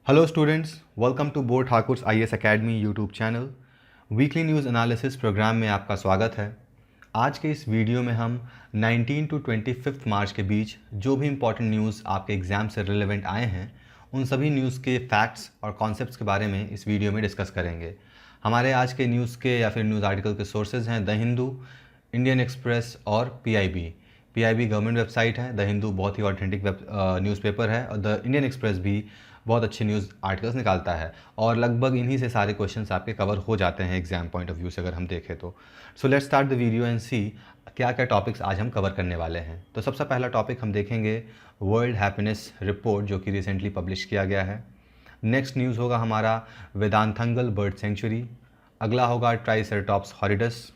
Hello students, welcome to Bor Thakur IAS academy YouTube channel. Weekly news analysis program में आपका स्वागत है। आज के इस वीडियो में हम 19 टू 25 मार्च के बीच जो भी इंपॉर्टेंट न्यूज़ आपके एग्ज़ाम से रिलेवेंट आए हैं उन सभी न्यूज़ के फैक्ट्स और कॉन्सेप्ट्स के बारे में इस वीडियो में डिस्कस करेंगे। हमारे आज के न्यूज़ के या फिर न्यूज़ आर्टिकल के सोर्सेज हैं द हिंदू, इंडियन एक्सप्रेस और पीआईबी गवर्नमेंट वेबसाइट है। द हिंदू बहुत ही ऑथेंटिक न्यूज़पेपर है और द इंडियन एक्सप्रेस भी बहुत अच्छे न्यूज़ आर्टिकल्स निकालता है और लगभग इन्हीं से सारे क्वेश्चंस आपके कवर हो जाते हैं एग्जाम पॉइंट ऑफ व्यू से अगर हम देखें तो। So let's start the video and see क्या क्या टॉपिक्स आज हम कवर करने वाले हैं। तो सबसे पहला टॉपिक हम देखेंगे वर्ल्ड हैप्पीनेस रिपोर्ट जो कि रिसेंटली पब्लिश किया गया है। नेक्स्ट न्यूज़ होगा हमारा वेदांथंगल बर्ड सेंचुरी। अगला होगा ट्राइसेराटॉप्स हॉरिडस।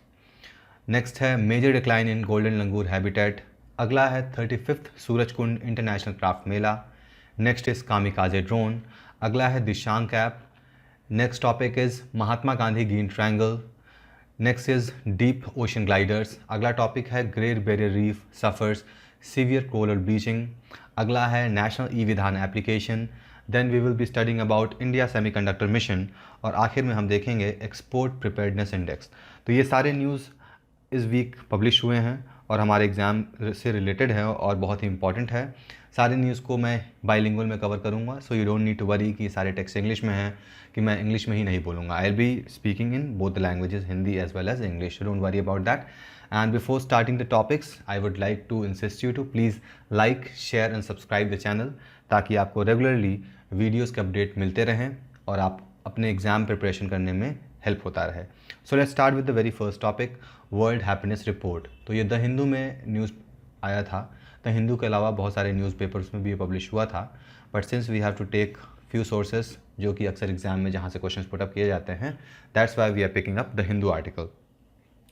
नेक्स्ट है major decline in golden langur habitat. अगला है 35th Surajkund international craft mela. Next is kamikaze drone. अगला है Dishank app. Next topic is Mahatma Gandhi green triangle. Next is deep ocean gliders. अगला टॉपिक है great barrier reef suffers severe coral bleaching. अगला है national e Vidhan application. Then we will be studying about India semiconductor mission और आखिर में हम देखेंगे export preparedness index. तो ये सारे न्यूज़ इस वीक पब्लिश हुए हैं और हमारे एग्ज़ाम से रिलेटेड है और बहुत ही इंपॉर्टेंट है। सारे न्यूज़ को मैं बाइलिंगुअल में कवर करूंगा, so you don't need to worry कि सारे टेक्स्ट इंग्लिश में हैं कि मैं इंग्लिश में ही नहीं बोलूँगा। I will be speaking in both the languages Hindi as well as English, don't worry about that. And before starting the topics I would like to insist you to please like share and subscribe the channel ताकि आपको regularly videos के update मिलते रहें और आप अपने exam preparation करने में हेल्प होता रहे। सो let's start with the very first topic world happiness report. तो ये द हिंदू में न्यूज़ आया था। द हिंदू के अलावा बहुत सारे न्यूज़पेपर्स में भी ये पब्लिश हुआ था, but since we have to take few sources जो कि अक्सर एग्जाम में जहाँ से क्वेश्चंस पुटअप किए जाते हैं, that's why we are picking up the Hindu article.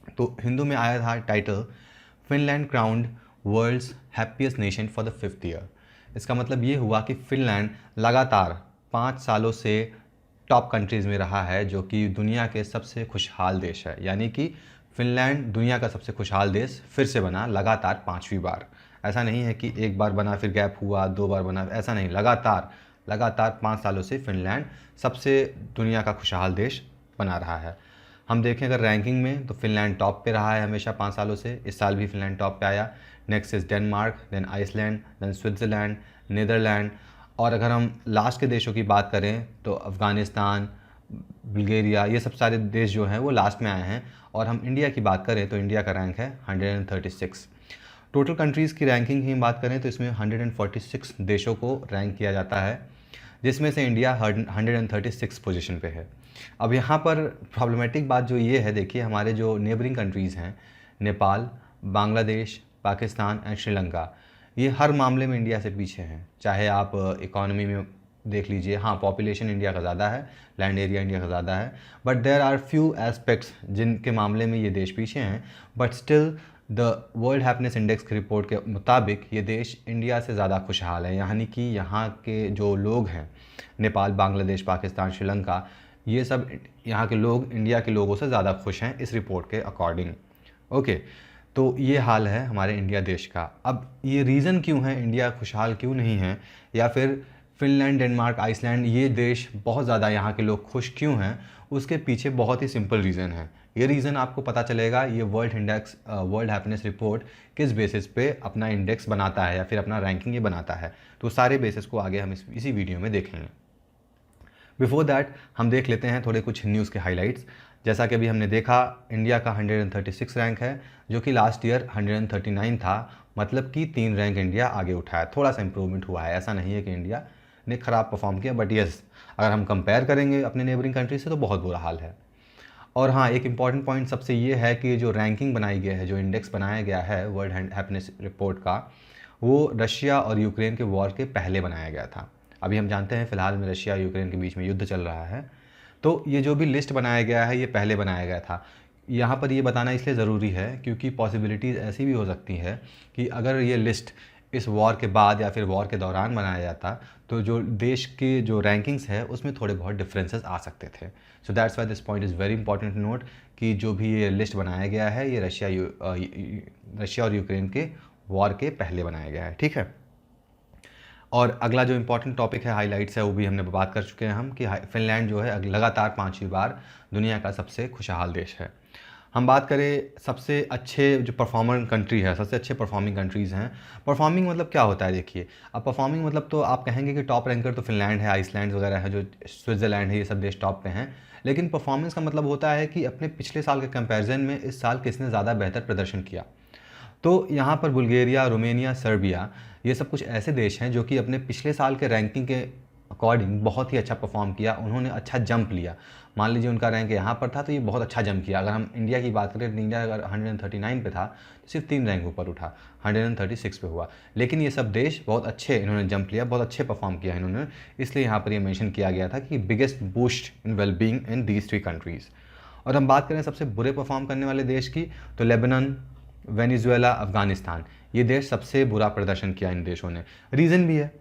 तो हिंदू में आया था title Finland crowned world's happiest nation for the 5th year. इसका मतलब ये हुआ कि फिनलैंड लगातार 5 सालों से टॉप कंट्रीज़ में रहा है जो कि दुनिया के सबसे खुशहाल देश है। यानी कि फिनलैंड दुनिया का सबसे खुशहाल देश फिर से बना लगातार 5वीं बार। ऐसा नहीं है कि एक बार बना फिर गैप हुआ, 2 बार बना, ऐसा नहीं, लगातार 5 सालों से फिनलैंड सबसे दुनिया का खुशहाल देश बना रहा है। हम देखें अगर रैंकिंग में तो फिनलैंड टॉप पे रहा है हमेशा 5 सालों से। इस साल भी फिनलैंड टॉप पे आया। Next is Denmark, then Iceland, then Switzerland, Netherlands. और अगर हम लास्ट के देशों की बात करें तो अफ़गानिस्तान, बुल्गारिया, ये सब सारे देश जो हैं वो लास्ट में आए हैं। और हम इंडिया की बात करें तो इंडिया का रैंक है 136। टोटल कंट्रीज़ की रैंकिंग की बात करें तो इसमें 146 देशों को रैंक किया जाता है, जिसमें से इंडिया 136 पोजीशन पे है। अब यहाँ पर प्रॉब्लमेटिक बात जो ये है, देखिए हमारे जो नेबरिंग कंट्रीज़ हैं नेपाल, बांग्लादेश, पाकिस्तान एंड श्रीलंका, ये हर मामले में इंडिया से पीछे हैं। चाहे आप इकोनॉमी में देख लीजिए, हाँ पॉपुलेशन इंडिया का ज़्यादा है, लैंड एरिया इंडिया का ज़्यादा है, but there are few aspects जिनके मामले में ये देश पीछे हैं। But still the world happiness index की रिपोर्ट के मुताबिक ये देश इंडिया से ज़्यादा खुशहाल है। यानी कि यहाँ के जो लोग हैं, नेपाल, बांग्लादेश, पाकिस्तान, श्रीलंका, ये सब यहाँ के लोग इंडिया के लोगों से ज़्यादा खुश हैं इस रिपोर्ट के अकॉर्डिंग। ओके, तो ये हाल है हमारे इंडिया देश का। अब ये रीज़न क्यों है, इंडिया खुशहाल क्यों नहीं है, या फिर फिनलैंड, डेनमार्क, आइसलैंड, ये देश बहुत ज़्यादा यहाँ के लोग खुश क्यों हैं, उसके पीछे बहुत ही सिंपल रीज़न है। ये रीज़न आपको पता चलेगा ये वर्ल्ड हैप्पीनेस रिपोर्ट किस बेसिस पे अपना इंडेक्स बनाता है या फिर अपना रैंकिंग ये बनाता है। तो सारे बेसिस को आगे हम इसी वीडियो में देखेंगे। बिफोर दैट हम देख लेते हैं थोड़े कुछ न्यूज़ के हाइलाइट्स। जैसा कि अभी हमने देखा, इंडिया का 136 रैंक है जो कि लास्ट ईयर 139 था। मतलब कि 3 रैंक इंडिया आगे उठा है, थोड़ा सा इंप्रूवमेंट हुआ है। ऐसा नहीं है कि इंडिया ने ख़राब परफॉर्म किया, बट यस अगर हम कंपेयर करेंगे अपने नेबरिंग कंट्री से तो बहुत बुरा हाल है। और हाँ, एक इम्पॉर्टेंट पॉइंट सबसे ये है कि जो रैंकिंग बनाई गई है, जो इंडेक्स बनाया गया है वर्ल्ड हैप्पीनेस रिपोर्ट का, वो रशिया और यूक्रेन के वॉर के पहले बनाया गया था। अभी हम जानते हैं फ़िलहाल में रशिया और यूक्रेन के बीच में युद्ध चल रहा है, तो ये जो भी लिस्ट बनाया गया है ये पहले बनाया गया था। यहाँ पर ये बताना इसलिए ज़रूरी है क्योंकि पॉसिबिलिटीज़ ऐसी भी हो सकती है कि अगर ये लिस्ट इस वॉर के बाद या फिर वॉर के दौरान बनाया जाता तो जो देश के जो रैंकिंग्स है उसमें थोड़े बहुत डिफरेंसेस आ सकते थे। So that's why this point is very important to note कि जो भी ये लिस्ट बनाया गया है ये रशिया और यूक्रेन के वॉर के पहले बनाया गया है। ठीक है। और अगला जो इम्पोर्टेंट टॉपिक है, हाइलाइट्स है, वो भी हमने बात कर चुके हैं हम कि फिनलैंड जो है लगातार 5वीं बार दुनिया का सबसे खुशहाल देश है। हम बात करें सबसे अच्छे जो परफॉर्मर कंट्री है, सबसे अच्छे परफॉर्मिंग कंट्रीज़ हैं। परफॉर्मिंग मतलब क्या होता है, देखिए अब परफॉर्मिंग मतलब तो आप कहेंगे कि टॉप रैंकर तो फिनलैंड है, आइसलैंड वगैरह है, जो स्विट्ज़रलैंड है, ये सब देश टॉप पे हैं। लेकिन परफॉर्मेंस का मतलब होता है कि अपने पिछले साल के कंपैरिजन में इस साल किसने ज़्यादा बेहतर प्रदर्शन किया। तो यहाँ पर बुल्गारिया, रोमेनिया, सर्बिया, ये सब कुछ ऐसे देश हैं जो कि अपने पिछले साल के रैंकिंग के अकॉर्डिंग बहुत ही अच्छा परफॉर्म किया, उन्होंने अच्छा जंप लिया। मान लीजिए उनका रैंक यहाँ पर था तो ये बहुत अच्छा जंप किया। अगर हम इंडिया की बात करें तो इंडिया अगर 139 पे था तो सिर्फ 3 रैंक ऊपर उठा, 136 पे हुआ। लेकिन ये सब देश बहुत अच्छे इन्होंने जंप लिया, बहुत अच्छे परफॉर्म किया इन्होंने, इसलिए यहाँ पर ये मेंशन किया गया था कि biggest boost in wellbeing in these 3 countries. और हम बात करें सबसे बुरे परफॉर्म करने वाले देश की, तो लेबनान, वेनेजुएला, अफ़गानिस्तान, ये देश सबसे बुरा प्रदर्शन किया इन देशों ने। रीज़न भी है,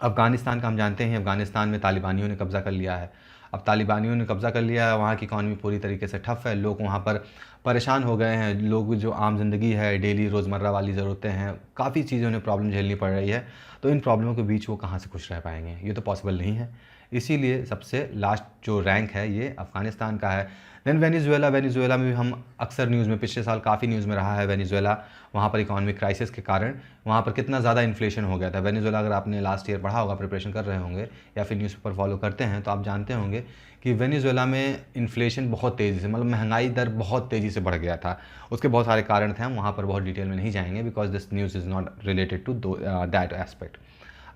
अफ़गानिस्तान का हम जानते हैं, अफ़गानिस्तान में तालिबानियों ने कब्ज़ा कर लिया है। अब तालिबानियों ने कब्ज़ा कर लिया है, वहाँ की इकॉनमी पूरी तरीके से ठप है, लोग वहाँ पर परेशान हो गए हैं। लोग जो आम ज़िंदगी है, डेली रोज़मर्रा वाली ज़रूरतें हैं, काफ़ी चीज़ों ने प्रॉब्लम झेलनी पड़ रही है। तो इन प्रॉब्लमों के बीच वो कहाँ से खुश रह पाएंगे, ये तो पॉसिबल नहीं है। इसीलिए सबसे लास्ट जो रैंक है ये अफ़गानिस्तान का है। देन वेनेजुएला, वेनेजुएला में भी हम अक्सर न्यूज़ में, पिछले साल काफ़ी न्यूज़ में रहा है वेनेजुएला। वहाँ पर इकोनॉमिक क्राइसिस के कारण वहाँ पर कितना ज़्यादा इन्फ्लेशन हो गया था। वेनेजुएला अगर आपने लास्ट ईयर पढ़ा होगा, प्रिपरेशन कर रहे होंगे या फिर न्यूज़पेपर फॉलो करते हैं, तो आप जानते होंगे कि वेनेजुएला में इन्फ्लेशन बहुत तेज़ी से, मतलब महंगाई दर बहुत तेज़ी से बढ़ गया था। उसके बहुत सारे कारण थे, हम वहाँ पर बहुत डिटेल में नहीं जाएंगे because this news is not related to that aspect.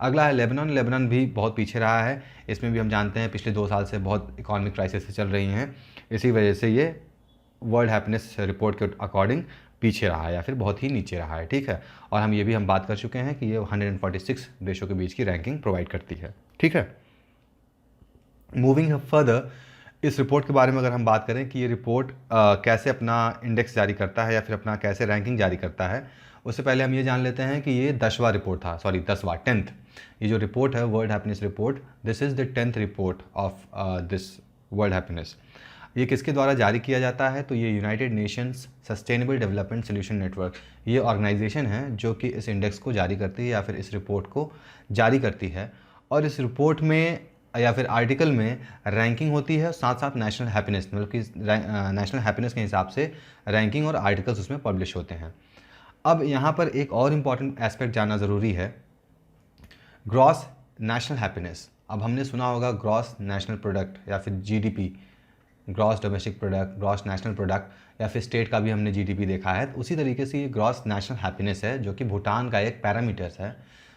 अगला है लेबनान। लेबनान भी बहुत पीछे रहा है, इसमें भी हम जानते हैं पिछले 2 साल से बहुत इकोनॉमिक क्राइसिस चल रही हैं, इसी वजह से ये वर्ल्ड हैप्पीनेस रिपोर्ट के अकॉर्डिंग पीछे रहा है या फिर बहुत ही नीचे रहा है, ठीक है। और हम ये भी हम बात कर चुके हैं कि ये 146 देशों के बीच की रैंकिंग प्रोवाइड करती है, ठीक है। मूविंग फर्दर, इस रिपोर्ट के बारे में अगर हम बात करें कि ये रिपोर्ट कैसे अपना इंडेक्स जारी करता है या फिर अपना कैसे रैंकिंग जारी करता है, उससे पहले हम ये जान लेते हैं कि ये 10वां रिपोर्ट था, सॉरी 10वां, 10th। ये जो रिपोर्ट है world happiness report, this is the 10th report of this world happiness. ये किसके द्वारा जारी किया जाता है, तो ये United Nations sustainable development solution network, ये ऑर्गेनाइजेशन है जो कि इस इंडेक्स को जारी करती है या फिर इस रिपोर्ट को जारी करती है। और इस रिपोर्ट में या फिर आर्टिकल में रैंकिंग होती है, साथ साथ नेशनल हैप्पीनेस, मतलब कि नेशनल हैप्पीनेस के हिसाब से रैंकिंग और आर्टिकल्स उसमें पब्लिश होते हैं। अब यहाँ पर एक और इम्पॉर्टेंट एस्पेक्ट जानना ज़रूरी है, ग्रॉस नेशनल हैप्पीनेस। अब हमने सुना होगा ग्रॉस नेशनल प्रोडक्ट या फिर GDP, gross domestic product, gross national product, या फिर स्टेट का भी हमने जीडीपी देखा है। तो उसी तरीके से ये ग्रॉस नेशनल हैप्पीनेस है जो कि भूटान का एक पैरामीटर्स है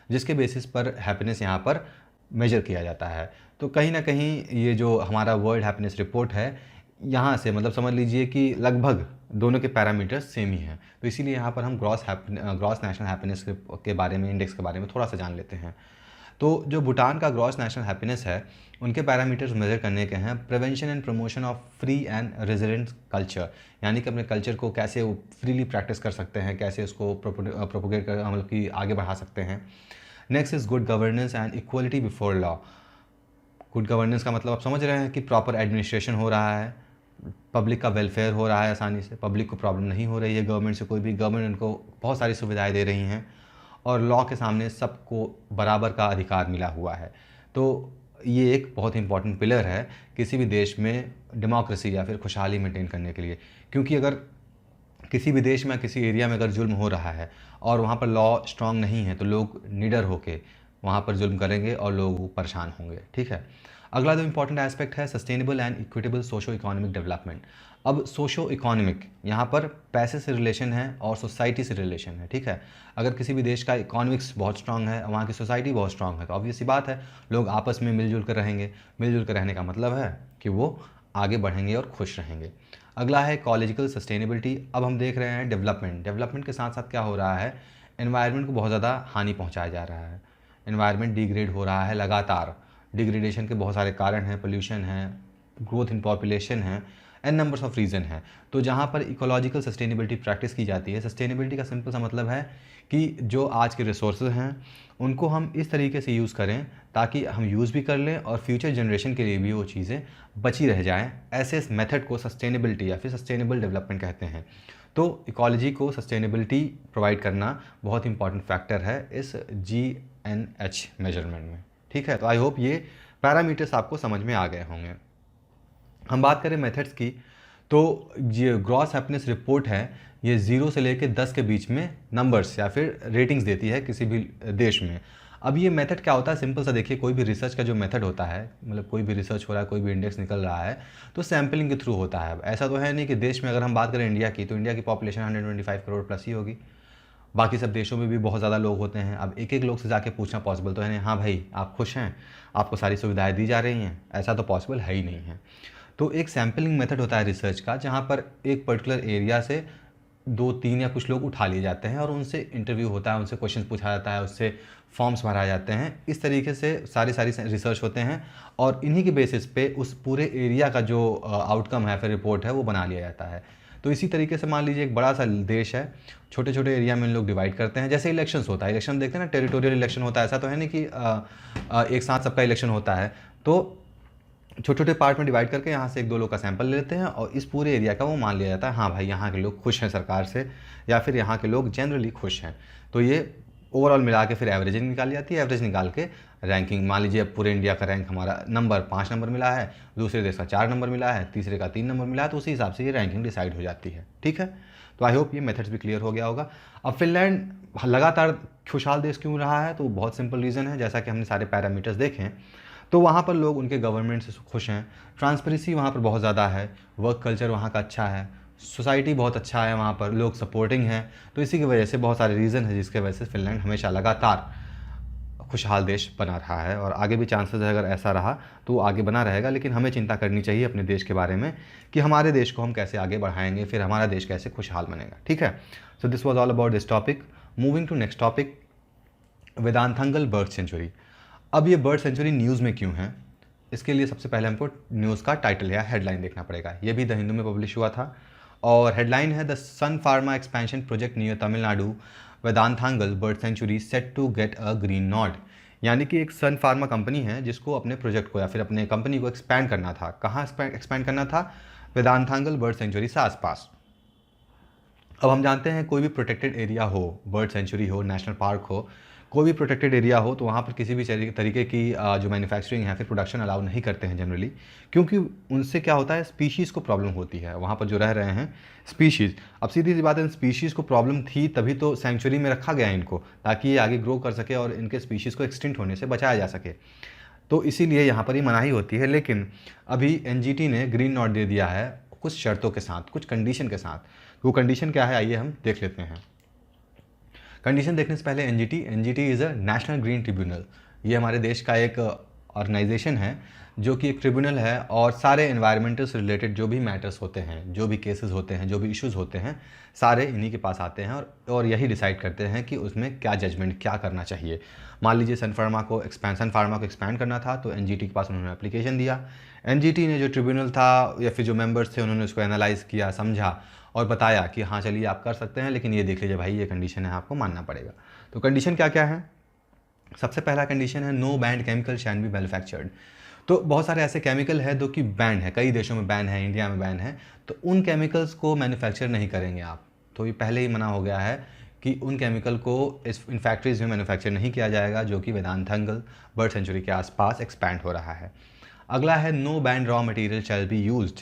जिसके बेसिस पर हैप्पीनेस यहाँ पर मेजर किया जाता है। तो कहीं ना कहीं ये जो हमारा वर्ल्ड हैप्पीनेस रिपोर्ट है, यहाँ से मतलब समझ लीजिए कि लगभग दोनों के पैरामीटर्स सेम ही हैं। तो इसीलिए यहाँ पर हम ग्रॉस नेशनल हैप्पीनेस के बारे में, इंडेक्स के बारे में थोड़ा सा जान लेते हैं। तो जो भूटान का ग्रॉस नेशनल हैप्पीनेस है, उनके पैरामीटर्स मेजर करने के हैं prevention and promotion of free and resident culture, यानी कि अपने कल्चर को कैसे वो फ्रीली प्रैक्टिस कर सकते हैं, कैसे उसको प्रोपोगेट कर, मतलब कि आगे बढ़ा सकते हैं। Next is good governance and equality before law. Good governance का मतलब आप समझ रहे हैं कि प्रॉपर एडमिनिस्ट्रेशन हो रहा है, पब्लिक का वेलफेयर हो रहा है आसानी से, पब्लिक को प्रॉब्लम नहीं हो रही है गवर्नमेंट से, कोई भी गवर्नमेंट उनको बहुत सारी सुविधाएं दे रही हैं, और लॉ के सामने सबको बराबर का अधिकार मिला हुआ है। तो ये एक बहुत इंपॉर्टेंट पिलर है किसी भी देश में डेमोक्रेसी या फिर खुशहाली मेंटेन करने के लिए। क्योंकि अगर किसी भी देश में, किसी एरिया में अगर जुल्म हो रहा है और वहाँ पर लॉ स्ट्रांग नहीं है, तो लोग निडर होके वहाँ पर जुल्म करेंगे और लोग परेशान होंगे, ठीक है। अगला जो इंपॉर्टेंट एस्पेक्ट है sustainable and equitable socio economic development. अब सोशो इकोनॉमिक यहाँ पर पैसे से रिलेशन है और सोसाइटी से रिलेशन है, ठीक है। अगर किसी भी देश का इकोनॉमिक्स बहुत स्ट्रांग है, वहाँ की सोसाइटी बहुत स्ट्रांग है, तो ऑब्वियस सी बात है लोग आपस में मिलजुल कर रहेंगे। मिलजुल कर रहने का मतलब है कि वो आगे बढ़ेंगे और खुश रहेंगे। अगला है इकोलॉजिकल सस्टेनेबिलिटी। अब हम देख रहे हैं डेवलपमेंट के साथ साथ क्या हो रहा है, एनवायरनमेंट को बहुत ज़्यादा हानि पहुँचाया जा रहा है, एनवायरनमेंट डिग्रेड हो रहा है लगातार। डिग्रेडेशन के बहुत सारे कारण हैं, पोल्यूशन है, ग्रोथ इन पॉपुलेशन है, एन नंबर्स ऑफ रीज़न है। तो जहाँ पर इकोलॉजिकल सस्टेनेबिलिटी प्रैक्टिस की जाती है, सस्टेनेबिलिटी का सिंपल सा मतलब है कि जो आज के रिसोर्सेज हैं उनको हम इस तरीके से यूज़ करें ताकि हम यूज़ भी कर लें और फ्यूचर जनरेशन के लिए भी वो चीज़ें बची रह जाएँ। ऐसे इस मेथड को सस्टेनेबिलिटी या फिर सस्टेनेबल डेवलपमेंट कहते हैं। तो इकोलॉजी को सस्टेनेबिलिटी प्रोवाइड करना बहुत इंपॉर्टेंट फैक्टर है इस NH मेजरमेंट में। ठीक है, तो आई होप ये पैरामीटर्स आपको समझ में आ गए होंगे। हम बात करें मेथड्स की, तो ये ग्रॉस हैप्पीनेस रिपोर्ट है, ये 0 से लेकर 10 के बीच में नंबर्स या फिर रेटिंग्स देती है किसी भी देश में। अब ये मेथड क्या होता है, सिंपल सा देखिए, कोई भी रिसर्च का जो मेथड होता है, मतलब कोई भी रिसर्च हो रहा है, कोई भी इंडेक्स निकल रहा है, तो सैम्पलिंग के थ्रू होता है। ऐसा तो है नहीं कि देश में, अगर हम बात करें इंडिया की, तो इंडिया की पॉपुलेशन 125 करोड़ प्लस ही होगी। बाकी सब देशों में भी बहुत ज़्यादा लोग होते हैं। अब एक एक लोग से जाके पूछना पॉसिबल तो है नहीं, हाँ भाई आप खुश हैं, आपको सारी सुविधाएं दी जा रही हैं, ऐसा तो पॉसिबल है ही नहीं है। तो एक सैम्पलिंग मेथड होता है रिसर्च का, जहाँ पर एक पर्टिकुलर एरिया से 2-3 या कुछ लोग उठा लिए जाते हैं और उनसे इंटरव्यू होता है, उनसे क्वेश्चन पूछा जाता है, उससे फॉर्म्स भराए जाते हैं। इस तरीके से सारी रिसर्च होते हैं और इन्हीं के बेसिस पे उस पूरे एरिया का जो आउटकम है, फिर रिपोर्ट है, वो बना लिया जाता है। तो इसी तरीके से मान लीजिए एक बड़ा सा देश है, छोटे छोटे एरिया में लोग डिवाइड करते हैं। जैसे इलेक्शंस होता है, इलेक्शन देखते हैं ना, टेरिटोरियल इलेक्शन होता है, ऐसा तो है नहीं कि एक साथ सबका इलेक्शन होता है। तो छोटे छोटे पार्ट में डिवाइड करके यहाँ से 1-2 लोग का सैंपल ले लेते हैं और इस पूरे एरिया का वो मान लिया जाता है, हाँ भाई यहाँ के लोग खुश हैं सरकार से, या फिर यहाँ के लोग जनरली खुश हैं। तो ये ओवरऑल मिला के फिर एवरेजिंग निकाली जाती है। एवरेज निकाल के रैंकिंग, मान लीजिए अब पूरे इंडिया का रैंक हमारा नंबर 5 नंबर मिला है, दूसरे देश का 4 नंबर मिला है, तीसरे का 3 नंबर मिला है, तो उसी हिसाब से ये रैंकिंग डिसाइड हो जाती है। ठीक है, तो आई होप ये मेथड्स भी क्लियर हो गया होगा। अब फिनलैंड लगातार खुशहाल देश क्यों रहा है, तो बहुत सिंपल रीज़न है, जैसा कि हमने सारे पैरामीटर्स देखे हैं। तो वहाँ पर लोग उनके गवर्नमेंट से खुश हैं, ट्रांसपेरेंसी वहाँ पर बहुत ज़्यादा है, वर्क कल्चर वहाँ का अच्छा है, सोसाइटी बहुत अच्छा है, वहाँ पर लोग सपोर्टिंग हैं। तो इसी की वजह से बहुत सारे रीज़न है जिसके वजह से फिनलैंड हमेशा लगातार खुशहाल देश बना रहा है और आगे भी चांसेस है, अगर ऐसा रहा तो आगे बना रहेगा। लेकिन हमें चिंता करनी चाहिए अपने देश के बारे में कि हमारे देश को हम कैसे आगे बढ़ाएंगे, फिर हमारा देश कैसे खुशहाल बनेगा। ठीक है, so this was all about this topic. Moving to next topic, Vedanthangal bird sanctuary. अब ये बर्ड सेंचुरी न्यूज़ में क्यों है, इसके लिए सबसे पहले हमको न्यूज़ का टाइटल या हेडलाइन देखना पड़ेगा। ये भी द हिंदू में पब्लिश हुआ था और हेडलाइन है, the Sun Pharma expansion project near Tamil Nadu Vedanthangal bird sanctuary set to get a green nod. यानी कि एक सन फार्मा कंपनी है जिसको अपने प्रोजेक्ट को या फिर अपने कंपनी को एक्सपैंड करना था। कहाँ एक्सपैंड करना था, वेदांथंगल बर्ड सेंचुरी से आसपास। अब हम जानते हैं कोई भी प्रोटेक्टेड एरिया हो, बर्ड सेंचुरी हो, नेशनल पार्क हो, कोई भी प्रोटेक्टेड एरिया हो, तो वहाँ पर किसी भी तरीके की जो मैन्युफैक्चरिंग है, फिर प्रोडक्शन अलाउ नहीं करते हैं जनरली, क्योंकि उनसे क्या होता है, स्पीशीज़ को प्रॉब्लम होती है वहाँ पर जो रह रहे हैं स्पीशीज़। अब सीधी सी बात है, स्पीशीज़ को प्रॉब्लम थी तभी तो सेंचुरी में रखा गया इनको, ताकि ये आगे ग्रो कर सके और इनके स्पीशीज़ को एक्सटिंक्ट होने से बचाया जा सके। तो इसीलिए यहाँ पर ही मनाही होती है। लेकिन अभी NGT ने ग्रीन नॉट दे दिया है कुछ शर्तों के साथ, कुछ कंडीशन के साथ। वो कंडीशन क्या है, आइए हम देख लेते हैं। कंडीशन देखने से पहले NGT is a national green tribunal. ये हमारे देश का एक ऑर्गेनाइजेशन है जो कि एक ट्रिब्यूनल है और सारे एनवायरमेंटल से रिलेटेड जो भी मैटर्स होते हैं, जो भी केसेस होते हैं, जो भी इश्यूज़ होते हैं, सारे इन्हीं के पास आते हैं और यही डिसाइड करते हैं कि उसमें क्या जजमेंट, क्या करना चाहिए। मान लीजिए सन फार्मा को एक्सपैंड करना था, तो NGT के पास उन्होंने एप्लीकेशन दिया। NGT ने जो ट्रिब्यूनल था या फिर जो मेंबर्स थे, उन्होंने उसको एनालाइज़ किया, समझा और बताया कि हाँ चलिए आप कर सकते हैं, लेकिन ये देख लीजिए भाई, ये कंडीशन है, आपको मानना पड़ेगा। तो कंडीशन क्या क्या है, सबसे पहला कंडीशन है, no banned chemical shall be manufactured. तो बहुत सारे ऐसे केमिकल है जो कि बैन है, कई देशों में बैन है, इंडिया में बैन है, तो उन केमिकल्स को मैन्युफैक्चर नहीं करेंगे आप। तो ये पहले ही मना हो गया है कि उन केमिकल को इन फैक्ट्रीज में मैन्युफैक्चर नहीं किया जाएगा जो कि वेदांथंगल बर्ड सेंचुरी के आसपास एक्सपैंड हो रहा है। अगला है, no band raw material shall be used.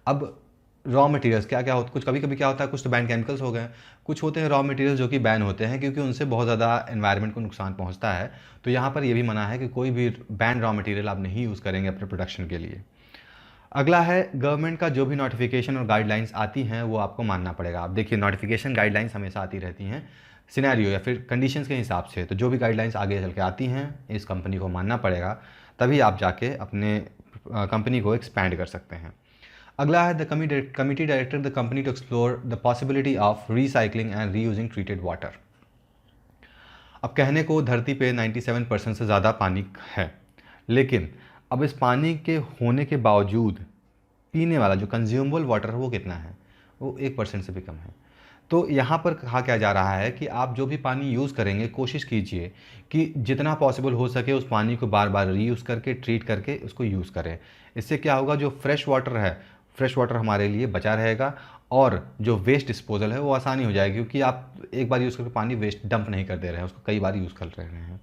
अब रॉ मटेरियल्स क्या क्या होता, कुछ कभी कभी क्या होता है, कुछ तो बैन केमिकल्स हो गए, कुछ होते हैं रॉ मटेरियल्स जो कि बैन होते हैं क्योंकि उनसे बहुत ज़्यादा एनवायरनमेंट को नुकसान पहुंचता है। तो यहाँ पर ये भी मना है कि कोई भी बैन रॉ मटेरियल आप नहीं यूज़ करेंगे अपने प्रोडक्शन के लिए। अगला है, गवर्नमेंट का जो भी नोटिफिकेशन और गाइडलाइंस आती हैं वो आपको मानना पड़ेगा। आप देखिए, नोटिफिकेशन गाइडलाइंस हमेशा आती रहती हैं सिनेरियो या फिर कंडीशंस के हिसाब से। तो जो भी गाइडलाइंस आगे चल के आती हैं, इस कंपनी को मानना पड़ेगा, तभी आप जाके अपने कंपनी को एक्सपैंड कर सकते हैं। अगला है, the committee director the company to explore the possibility of recycling and reusing treated water. अब कहने को धरती पे 97% से ज़्यादा पानी है, लेकिन अब इस पानी के होने के बावजूद पीने वाला जो कंज्यूमेबल वाटर है वो कितना है, वो 1% से भी कम है। तो यहाँ पर कहा क्या जा रहा है कि आप जो भी पानी यूज़ करेंगे, कोशिश कीजिए कि जितना पॉसिबल हो सके उस पानी को बार बार रीयूज़ करके, ट्रीट करके उसको यूज़ करें। इससे क्या होगा, जो फ्रेश वाटर है, फ्रेश वाटर हमारे लिए बचा रहेगा और जो वेस्ट डिस्पोजल है वो आसानी हो जाएगी, क्योंकि आप एक बार यूज़ करके पानी वेस्ट डंप नहीं कर दे रहे हैं, उसको कई बार यूज़ कर रहे हैं।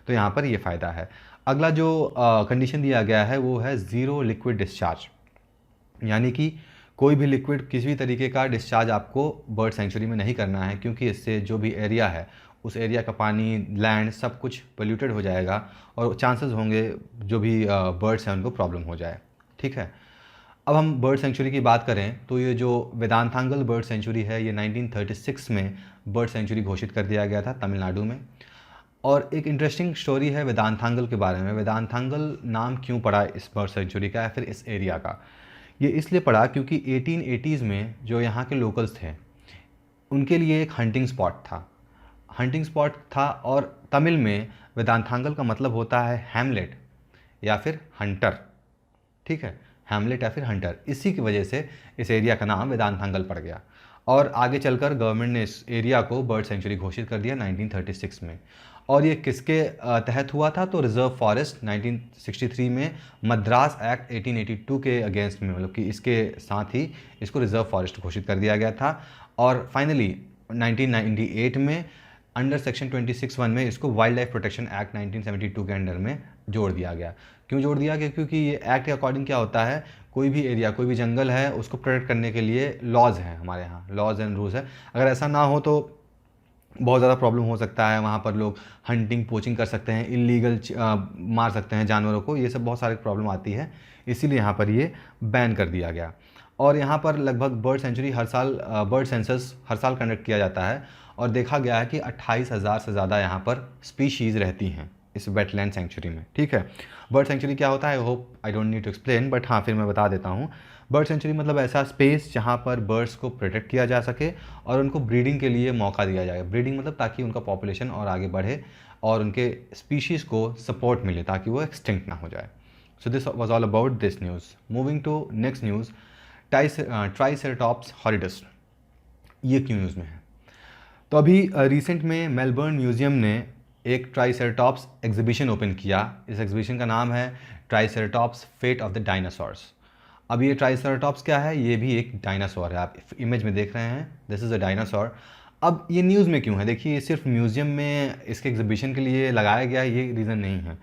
तो यहाँ पर ये फ़ायदा है। अगला जो कंडीशन दिया गया है वो है ज़ीरो लिक्विड डिस्चार्ज, यानी कि कोई भी लिक्विड किसी भी तरीके का डिस्चार्ज आपको बर्ड सेंचुरी में नहीं करना है, क्योंकि इससे जो भी एरिया है उस एरिया का पानी, लैंड, सब कुछ पोल्यूटेड हो जाएगा और चांसेस होंगे जो भी बर्ड्स हैं उनको प्रॉब्लम हो जाए। ठीक है, अब हम बर्ड सेंचुरी की बात करें तो ये जो वेदांतांगल बर्ड सेंचुरी है ये 1936 में बर्ड सेंचुरी घोषित कर दिया गया था तमिलनाडु में। और एक इंटरेस्टिंग स्टोरी है वेदांतांगल के बारे में। वेदांतांगल नाम क्यों पड़ा इस बर्ड सेंचुरी का या फिर इस एरिया का? ये इसलिए पड़ा क्योंकि 1880s में जो यहाँ के लोकल्स थे उनके लिए एक हंटिंग स्पॉट था। हंटिंग स्पॉट था और तमिल में वेदांतांगल का मतलब होता है हैमलेट या फिर हंटर। ठीक है, हैमलेट या फिर हंटर, इसी की वजह से इस एरिया का नाम वेदांतांगल पड़ गया। और आगे चलकर गवर्नमेंट ने इस एरिया को बर्ड सेंचुरी घोषित कर दिया 1936 में। और ये किसके तहत हुआ था? तो रिजर्व फॉरेस्ट 1963 में मद्रास एक्ट 1882 के अगेंस्ट में, मतलब कि इसके साथ ही इसको रिजर्व फॉरेस्ट घोषित कर दिया गया था। और फाइनली 1998 में अंडर सेक्शन 26(1) में इसको वाइल्ड लाइफ प्रोटेक्शन एक्ट 1972 के अंडर में जोड़ दिया गया। क्यों जोड़ दिया गया? क्योंकि ये एक्ट के अकॉर्डिंग क्या होता है, कोई भी एरिया, कोई भी जंगल है, उसको प्रोटेक्ट करने के लिए लॉज हैं, हमारे यहाँ लॉज एंड रूल्स है। अगर ऐसा ना हो तो बहुत ज़्यादा प्रॉब्लम हो सकता है। वहाँ पर लोग हंटिंग, पोचिंग कर सकते हैं, इलीगल मार सकते हैं जानवरों को, ये सब बहुत सारी प्रॉब्लम आती है, इसीलिए यहाँ पर ये बैन कर दिया गया। और यहाँ पर लगभग बर्ड सेंचुरी हर साल, बर्ड सेंसस हर साल कंडक्ट किया जाता है और देखा गया है कि 28,000 से ज़्यादा यहाँ पर स्पीशीज़ रहती हैं इस वेटलैंड सेंचुरी में। ठीक है, बर्ड सेंचुरी क्या होता है, I hope I don't need to explain, but हाँ फिर मैं बता देता हूँ। बर्ड सेंचुरी मतलब ऐसा स्पेस जहाँ पर बर्ड्स को प्रोटेक्ट किया जा सके और उनको ब्रीडिंग के लिए मौका दिया जाए। ब्रीडिंग मतलब ताकि उनका पॉपुलेशन और आगे बढ़े और उनके स्पीशीज़ को सपोर्ट मिले ताकि वो एक्सटिंक्ट ना हो जाए। So this was all about this news. Moving to next news, triceratops horridus, ये क्यों न्यूज़ में है? तो अभी रिसेंट में मेलबर्न म्यूज़ियम ने एक ट्राइसेराटॉप्स एग्जीबिशन ओपन किया। इस एग्जीबिशन का नाम है triceratops fate of the dinosaurs. अब ये ट्राइसेराटॉप्स क्या है? ये भी एक डायनासोर है, आप इमेज में देख रहे हैं, दिस इज़ अ डायनासोर। अब ये न्यूज़ में क्यों है? देखिए, ये सिर्फ म्यूज़ियम में इसके एग्जीबिशन के लिए लगाया गया ये रीज़न नहीं है।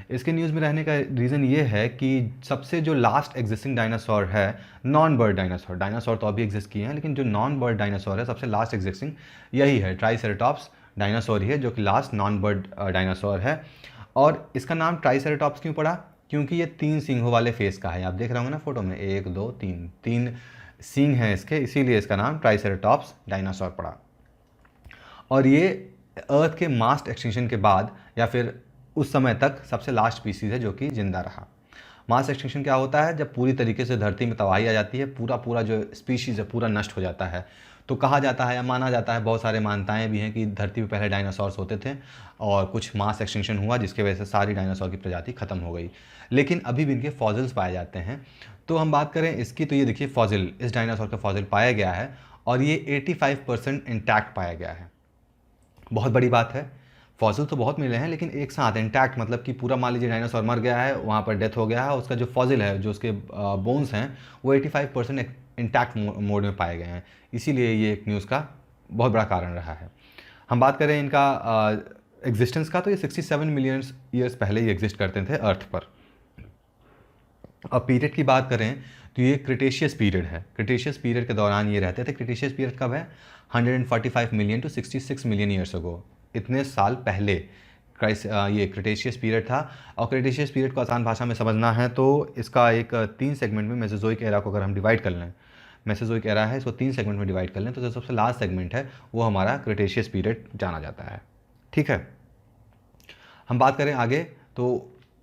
इसके न्यूज़ में रहने का रीज़न ये है कि सबसे जो लास्ट एग्जिस्टिंग डायनासोर है, नॉन बर्ड डायनासोर, डायनासोर तो अभी एग्जिस्ट किए हैं लेकिन जो नॉन बर्ड डायनासोर है सबसे लास्ट एग्जिस्टिंग यही है, ट्राइसेराटॉप्स डायनासोर ही है, जो कि लास्ट नॉन बर्ड डायनासोर है। और इसका नाम ट्राइसेराटॉप्स क्यों पड़ा? क्योंकि ये 3 सींगों वाले फेस का है। आप देख रहे होंगे ना फोटो में, 1 2 3, 3 सींग हैं इसके, इसीलिए इसका नाम ट्राइसेराटॉप्स डायनासोर पड़ा। और ये अर्थ के मास एक्सटिंक्शन के बाद या फिर उस समय तक सबसे लास्ट स्पीसीज़ है जो कि जिंदा रहा। मास एक्सटिंक्शन क्या होता है? जब पूरी तरीके से धरती में तबाही आ जाती है, पूरा जो स्पीशीज़ है पूरा नष्ट हो जाता है। तो कहा जाता है या माना जाता है, बहुत सारे मान्यताएं भी हैं कि धरती पे पहले डायनासोर्स होते थे और कुछ मास एक्सटिंक्शन हुआ जिसकी वजह से सारी डायनासोर की प्रजाति खत्म हो गई, लेकिन अभी भी इनके फॉसिल्स पाए जाते हैं। तो हम बात करें इसकी, तो ये देखिए फॉसिल, इस डायनासोर का फॉसिल पाया गया है और ये 85% इंटैक्ट पाया गया है। बहुत बड़ी बात है। फॉसिल तो बहुत मिले हैं लेकिन एक साथ इंटैक्ट, मतलब कि पूरा, मान लीजिए डायनासोर मर गया है, वहाँ पर डेथ हो गया है, उसका जो फॉसिल है, जो उसके बोन्स हैं, वो 85% इंटैक्ट मोड में पाए गए हैं। इसीलिए ये एक न्यूज़ का बहुत बड़ा कारण रहा है। हम बात करें इनका एग्जिस्टेंस का, तो ये 67 मिलियन ईयर्स पहले ही एग्जिस्ट करते थे अर्थ पर। अब पीरियड की बात करें तो ये क्रिटेशियस पीरियड है। क्रिटेशियस पीरियड के दौरान ये रहते थे। क्रिटेशियस पीरियड कब है? 145 million to 66 million years ago, इतने साल पहले ये क्रिटेशियस पीरियड था। और क्रिटेशियस पीरियड को आसान भाषा में समझना है तो इसका एक 3 सेगमेंट में, मेसोजोइक एरा को अगर हम डिवाइड कर लें, मेसोजोइक एरा है, इसको 3 सेगमेंट में डिवाइड कर लें तो जो सबसे लास्ट सेगमेंट है वो हमारा क्रिटेशियस पीरियड जाना जाता है। ठीक है, हम बात करें आगे तो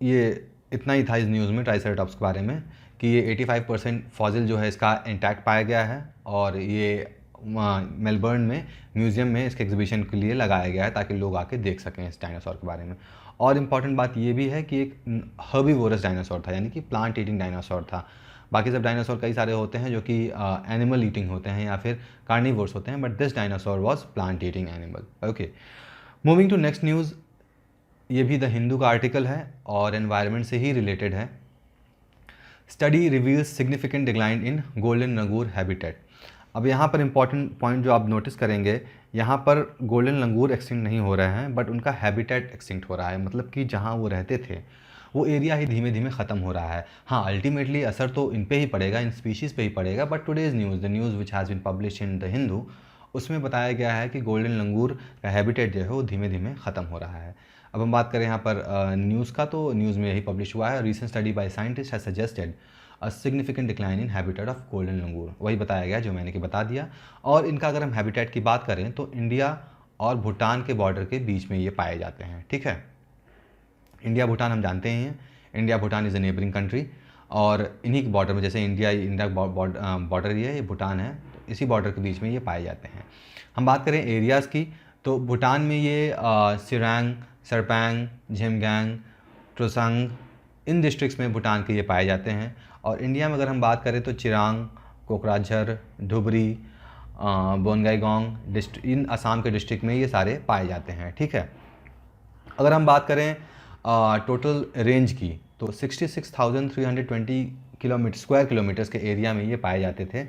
ये इतना ही था इस न्यूज़ में ट्राइसेराटॉप्स के बारे में कि ये 85% फॉसिल जो है इसका इंटैक्ट पाया गया है और ये मेलबर्न में म्यूज़ियम में इसके एग्जीबिशन के लिए लगाया गया है ताकि लोग आके देख सकें इस डायनासोर के बारे में। और इम्पॉर्टेंट बात ये भी है कि एक हर्बीवोरस डायनासोर था, यानी कि प्लांट ईटिंग डायनासोर था। बाकी सब डायनासोर कई सारे होते हैं जो कि एनिमल ईटिंग होते हैं या फिर कार्निवोर्स होते हैं, but this dinosaur was plant eating animal. Okay, moving to next news. ये भी द हिंदू का आर्टिकल है और एनवायरनमेंट से ही रिलेटेड है। Study reveals significant decline in golden Nagur habitat. अब यहाँ पर इम्पॉर्टेंट पॉइंट जो आप नोटिस करेंगे, यहाँ पर गोल्डन लंगूर एक्सटिंक्ट नहीं हो रहे हैं, बट उनका हैबिटेट एक्सटिंक्ट हो रहा है। मतलब कि जहाँ वो रहते थे वो एरिया ही धीमे धीमे ख़त्म हो रहा है। हाँ, अल्टीमेटली असर तो इन पे ही पड़ेगा, इन स्पीशीज़ पे ही पड़ेगा। But today's news, the news which has been publish in the Hindu, उसमें बताया गया है कि गोल्डन लंगूर का हैबिटेट जो है वो धीमे धीमे ख़त्म हो रहा है। अब हम बात करें यहाँ पर न्यूज़ का, तो न्यूज़ में यही पब्लिश हुआ है, recent study by scientist has suggested a significant decline in habitat of golden langur. वही बताया गया जो मैंने कि बता दिया। और इनका अगर हम हैबिटेट की बात करें तो इंडिया और भूटान के बॉर्डर के बीच में ये पाए जाते हैं। ठीक है, इंडिया भूटान हम जानते ही हैं, India Bhutan is a neighbouring country, और इन्हीं के बॉर्डर में, जैसे इंडिया बॉर्डर ये भूटान है, तो इसी बॉर्डर के बीच में ये पाए जाते हैं। हम बात करें एरियाज़ की, तो भूटान में ये सिरांग, सरपैंग, झिमगैंग, ट्रोसंग, इन डिस्ट्रिक्ट्स में भूटान के ये पाए जाते हैं। और इंडिया में अगर हम बात करें तो चिरांग, कोकराझार, धुबरी, बोनगाईगांव डिस्ट्रिक्ट, इन असम के डिस्ट्रिक्ट में ये सारे पाए जाते हैं। ठीक है, अगर हम बात करें टोटल रेंज की, तो 66,320 स्क्वायर किलोमीटर्स के एरिया में ये पाए जाते थे।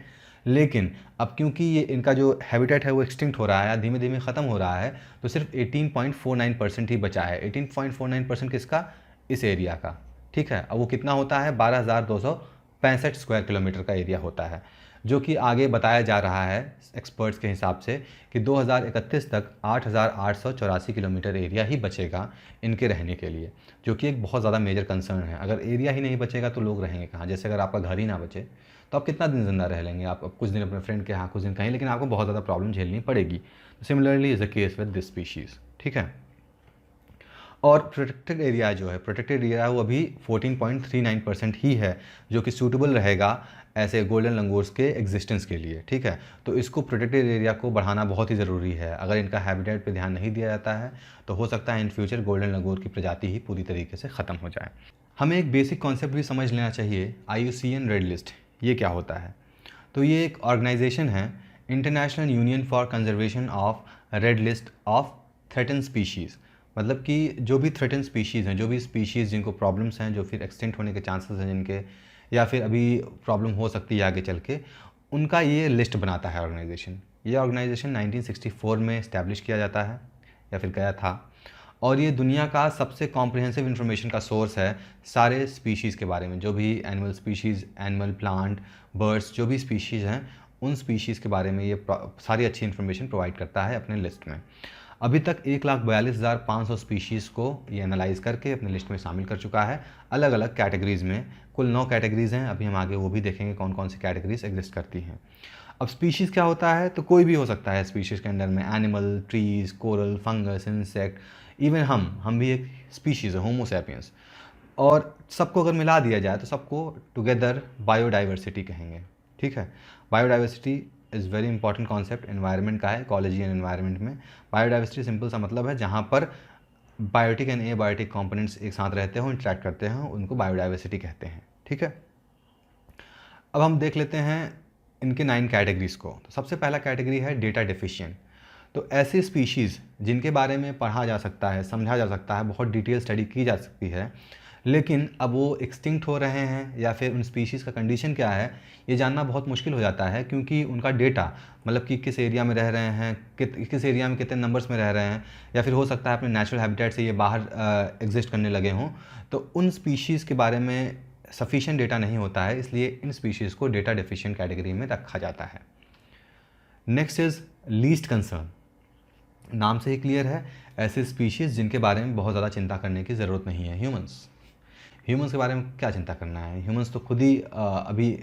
लेकिन अब क्योंकि ये इनका जो हैबिटेट है वो एक्सटिंक्ट हो रहा है, धीमे धीमे ख़त्म हो रहा है, तो सिर्फ 18.49% ही बचा है। 18.49% किसका? इस एरिया का। ठीक है, अब वो कितना होता है? 12,265 स्क्वायर किलोमीटर का एरिया होता है, जो कि आगे बताया जा रहा है एक्सपर्ट्स के हिसाब से कि 2031 तक 8,884 किलोमीटर एरिया ही बचेगा इनके रहने के लिए, जो कि एक बहुत ज़्यादा मेजर कंसर्न है। अगर एरिया ही नहीं बचेगा तो लोग रहेंगे कहाँ? जैसे अगर आपका घर ही ना बचे तो आप कितना दिन ज़िंदा रह लेंगे? आप कुछ दिन अपने फ्रेंड के यहाँ, कुछ दिन कहीं, लेकिन आपको बहुत ज़्यादा प्रॉब्लम झेलनी पड़ेगी। Similarly is the case with this species. ठीक है, और प्रोटेक्टेड एरिया जो है, प्रोटेक्टेड एरिया वो अभी 14.39% ही है, जो कि सूटेबल रहेगा ऐसे गोल्डन लंगूर्स के एग्जिस्टेंस के लिए। ठीक है, तो इसको प्रोटेक्टेड एरिया को बढ़ाना बहुत ही ज़रूरी है। अगर इनका हैबिटेट पे ध्यान नहीं दिया जाता है तो हो सकता है इन फ्यूचर गोल्डन लंगूर की प्रजाति ही पूरी तरीके से ख़त्म हो जाए। हमें एक बेसिक कॉन्सेप्ट भी समझ लेना चाहिए, IUCN रेड लिस्ट ये क्या होता है? तो ये एक ऑर्गेनाइजेशन है, international union for conservation of red list of threaten species. मतलब कि जो भी थ्रेटन स्पीशीज़ हैं, जो भी स्पीशीज़ जिनको प्रॉब्लम्स हैं, जो फिर एक्सटिंक्ट होने के चांसेस हैं जिनके, या फिर अभी प्रॉब्लम हो सकती है आगे चल के, उनका ये लिस्ट बनाता है ऑर्गेनाइजेशन। ये ऑर्गेनाइजेशन 1964 में इस्टेब्लिश किया जाता है या फिर गया था, और ये दुनिया का सबसे कॉम्प्रिहेंसिव इन्फॉर्मेशन का सोर्स है सारे स्पीशीज़ के बारे में। जो भी animal species, animal, plant, birds, जो भी स्पीशीज़ हैं, उन स्पीशीज़ के बारे में ये सारी अच्छी इन्फॉर्मेशन प्रोवाइड करता है अपने लिस्ट में। अभी तक 1,42,500 स्पीशीज़ को ये एनालाइज करके अपने लिस्ट में शामिल कर चुका है, अलग अलग कैटेगरीज़ में। कुल 9 कैटेगरीज़ हैं, अभी हम आगे वो भी देखेंगे कौन कौन सी कैटेगरीज एग्जिस्ट करती हैं। अब स्पीशीज़ क्या होता है? तो कोई भी हो सकता है स्पीशीज़ के अंडर में, animal, trees, coral, fungus, insect, even हम भी एक स्पीशीज़ है, होमो सैपियंस। और सबको अगर मिला दिया जाए तो सबको टुगेदर बायोडाइवर्सिटी कहेंगे। ठीक है, biodiversity is very important concept environment का है, इकोलॉजी एंड एनवायरनमेंट में। बायोडाइवर्सिटी सिंपल सा मतलब है जहाँ पर बायोटिक एंड एबायोटिक कंपोनेंट्स एक साथ रहते हो, इंटरेक्ट करते हैं, उनको बायोडाइवर्सिटी कहते हैं। ठीक है, अब हम देख लेते हैं इनके 9 कैटेगरीज़ को। तो सबसे पहला कैटेगरी है डेटा डेफिशिएंट। तो ऐसे स्पीशीज़ जिनके बारे में पढ़ा जा सकता है, समझा जा सकता है, बहुत डिटेल स्टडी की जा सकती है, लेकिन अब वो एक्सटिंक्ट हो रहे हैं या फिर उन स्पीशीज़ का कंडीशन क्या है ये जानना बहुत मुश्किल हो जाता है, क्योंकि उनका डेटा, मतलब कि किस एरिया में रह रहे हैं, किस एरिया में कितने नंबर्स में रह रहे हैं, या फिर हो सकता है अपने नेचुरल हैबिटेट से ये बाहर एग्जिस्ट करने लगे हों, तो उन स्पीशीज़ के बारे में सफिशिएंट डेटा नहीं होता है, इसलिए इन स्पीशीज़ को डेटा डेफिशिएंट कैटेगरी में रखा जाता है। Next is least concern. नाम से ही क्लियर है, ऐसे स्पीशीज़ जिनके बारे में बहुत ज़्यादा चिंता करने की ज़रूरत नहीं है। ह्यूमंस के बारे में क्या चिंता करना है? ह्यूमंस तो खुद ही अभी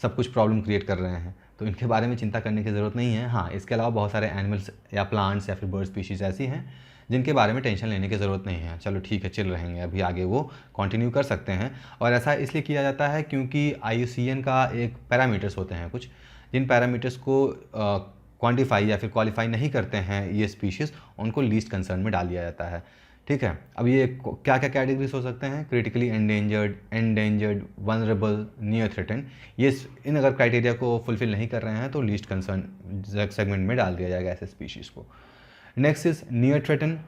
सब कुछ प्रॉब्लम क्रिएट कर रहे हैं, तो इनके बारे में चिंता करने की ज़रूरत नहीं है। हाँ, इसके अलावा बहुत सारे एनिमल्स या प्लांट्स या फिर बर्ड स्पीशीज़ ऐसी हैं जिनके बारे में टेंशन लेने की ज़रूरत नहीं है। चलो ठीक है, चिल रहेंगे, अभी आगे वो कंटिन्यू कर सकते हैं। और ऐसा इसलिए किया जाता है क्योंकि IUCN का एक पैरामीटर्स होते हैं कुछ, जिन पैरामीटर्स को क्वान्टिफाई या फिर क्वालिफाई नहीं करते हैं ये स्पीशीज़, उनको लीस्ट कंसर्न में डाल दिया जाता है। ठीक है, अब ये क्या क्या कैटेगरीज हो सकते हैं? Critically endangered, vulnerable, near threaten. ये इन अगर क्राइटेरिया को फुलफिल नहीं कर रहे हैं तो लीस्ट कंसर्न सेगमेंट में डाल दिया जाएगा ऐसे स्पीशीज़ को। Next is near threaten.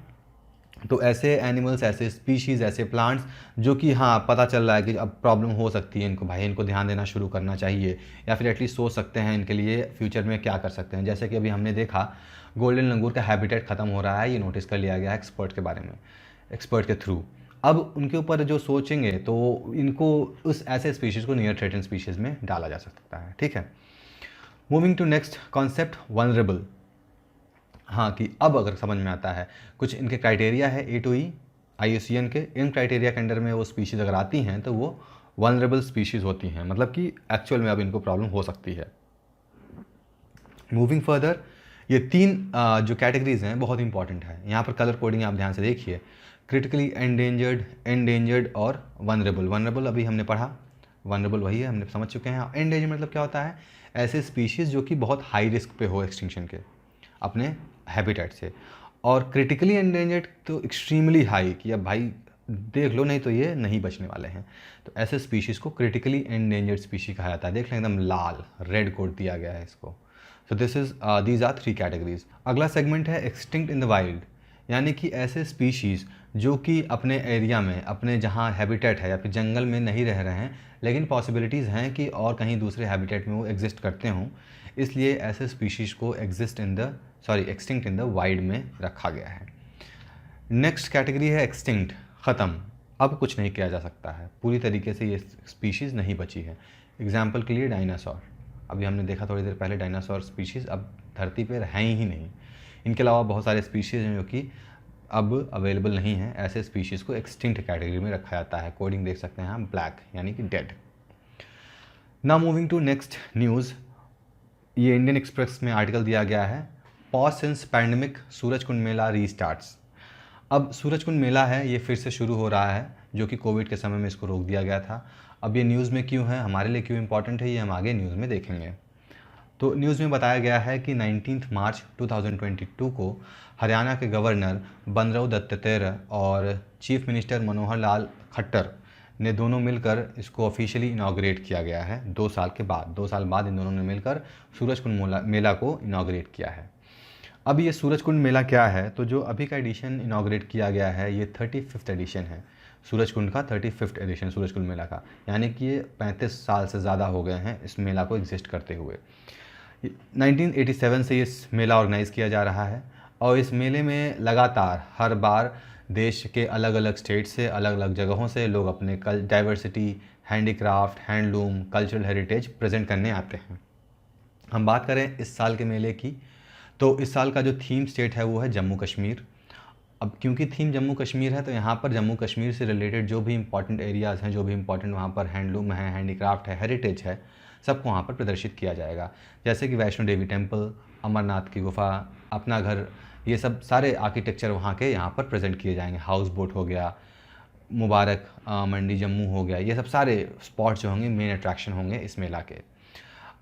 तो ऐसे एनिमल्स, ऐसे स्पीशीज़, ऐसे प्लांट्स जो कि हाँ पता चल रहा है कि अब प्रॉब्लम हो सकती है इनको, भाई इनको ध्यान देना शुरू करना चाहिए, या फिर एटलीस्ट सोच सकते हैं इनके लिए फ्यूचर में क्या कर सकते हैं। जैसे कि अभी हमने देखा गोल्डन लंगूर का हैबिटेट ख़त्म हो रहा है, ये नोटिस कर लिया गया है एक्सपर्ट के बारे में, एक्सपर्ट के थ्रू। अब उनके ऊपर जो सोचेंगे तो इनको उस ऐसे स्पीशीज़ को नियर थ्रेटन स्पीशीज़ में डाला जा सकता है। ठीक है, moving to next concept, vulnerable. हाँ, कि अब अगर समझ में आता है कुछ इनके क्राइटेरिया है ए टू ई IUCN के, इन क्राइटेरिया के अंडर में वो स्पीशीज़ अगर आती हैं तो वो वनरेबल स्पीशीज़ होती हैं, मतलब कि एक्चुअल में अब इनको प्रॉब्लम हो सकती है। मूविंग फर्दर, ये तीन जो कैटेगरीज हैं बहुत इंपॉर्टेंट है। यहाँ पर कलर कोडिंग आप ध्यान से देखिए, क्रिटिकली एंडेंजर्ड, एंडेंजर्ड और वनरेबल। वनरेबल अभी हमने पढ़ा, वनरेबल वही है, हमने समझ चुके हैं। एंडेंजर्ड मतलब क्या होता है, ऐसे स्पीशीज़ जो कि बहुत हाई रिस्क पे हो एक्सटिंक्शन के अपने हैबिटेट से। और क्रिटिकली एंडेंजर्ड तो एक्सट्रीमली हाई, कि अब भाई देख लो नहीं तो ये नहीं बचने वाले हैं। तो ऐसे स्पीशीज़ को क्रिटिकली एंडेंजर्ड स्पीशी कहा जाता है। देख लें एकदम लाल रेड कोड दिया गया है इसको। So these are 3 categories. अगला सेगमेंट है एक्सटिंक्ट इन द वाइल्ड, यानी कि ऐसे स्पीशीज़ जो कि अपने एरिया में, अपने जहाँ हैबिटेट है या फिर जंगल में नहीं रह रहे हैं, लेकिन पॉसिबिलिटीज़ हैं कि और कहीं दूसरे हैबिटेट में वो एग्जिस्ट करते हों, इसलिए ऐसे स्पीशीज़ को एक्सटिंक्ट इन द वाइल्ड में रखा गया है। नेक्स्ट कैटेगरी है एक्सटिंक्ट, ख़त्म, अब कुछ नहीं किया जा सकता है, पूरी तरीके से ये स्पीशीज़ नहीं बची है। एग्जाम्पल के लिए डायनासोर, अभी हमने देखा थोड़ी देर पहले, डायनासोर स्पीशीज़ अब धरती पर हैं ही नहीं। इनके अलावा बहुत सारे स्पीशीज़ हैं जो कि अब अवेलेबल नहीं हैं। ऐसे स्पीशीज़ को एक्सटिंक्ट कैटेगरी में रखा जाता है। कोडिंग देख सकते हैं हम, ब्लैक यानी कि dead. Now moving to next news, ये इंडियन एक्सप्रेस में आर्टिकल दिया गया है, pause since pandemic, Surajkund mela restarts. अब सूरजकुंड मेला है, ये फिर से शुरू हो रहा है, जो कि कोविड के समय में इसको रोक दिया गया था। अब ये न्यूज़ में क्यों है, हमारे लिए क्यों इंपॉर्टेंट है, ये हम आगे न्यूज़ में देखेंगे। तो न्यूज़ में बताया गया है कि 19 मार्च 2022 को हरियाणा के गवर्नर बंदरऊ दत्तात्रेय और चीफ मिनिस्टर मनोहर लाल खट्टर ने दोनों मिलकर इसको ऑफिशियली इनाग्रेट किया गया है। 2 साल के बाद, 2 साल बाद इन दोनों ने मिलकर सूरजकुंड मेला को इनाग्रेट किया है। अब ये सूरजकुंड मेला क्या है, तो जो अभी का एडिशन इनाग्रेट किया गया है ये 35th एडिशन है, सूरजकुंड का 35th एडिशन सूरजकुंड मेला का, यानी कि ये 35 साल से ज़्यादा हो गए हैं इस मेला को एग्जिस्ट करते हुए। 1987 से ये मेला ऑर्गेनाइज़ किया जा रहा है, और इस मेले में लगातार हर बार देश के अलग अलग स्टेट से, अलग अलग जगहों से लोग अपने diversity, handicraft, handloom, cultural heritage present करने आते हैं। हम बात करें इस साल के मेले की, तो इस साल का जो थीम स्टेट है वो है जम्मू कश्मीर। अब क्योंकि थीम जम्मू कश्मीर है तो यहाँ पर जम्मू कश्मीर से रिलेटेड जो भी इंपॉर्टेंट एरियाज़ हैं, जो भी इंपॉर्टेंट वहाँ पर हैंडलूम है, हैंडीक्राफ्ट है, हेरिटेज है, सबको वहाँ पर प्रदर्शित किया जाएगा। जैसे कि वैष्णो देवी टेम्पल, अमरनाथ की गुफा, अपना घर, ये सब सारे आर्किटेक्चर वहाँ के यहाँ पर प्रेजेंट किए जाएंगे। हाउस बोट हो गया, मुबारक मंडी जम्मू हो गया, ये सब सारे स्पॉट्स जो होंगे मेन अट्रैक्शन होंगे इस मेला के।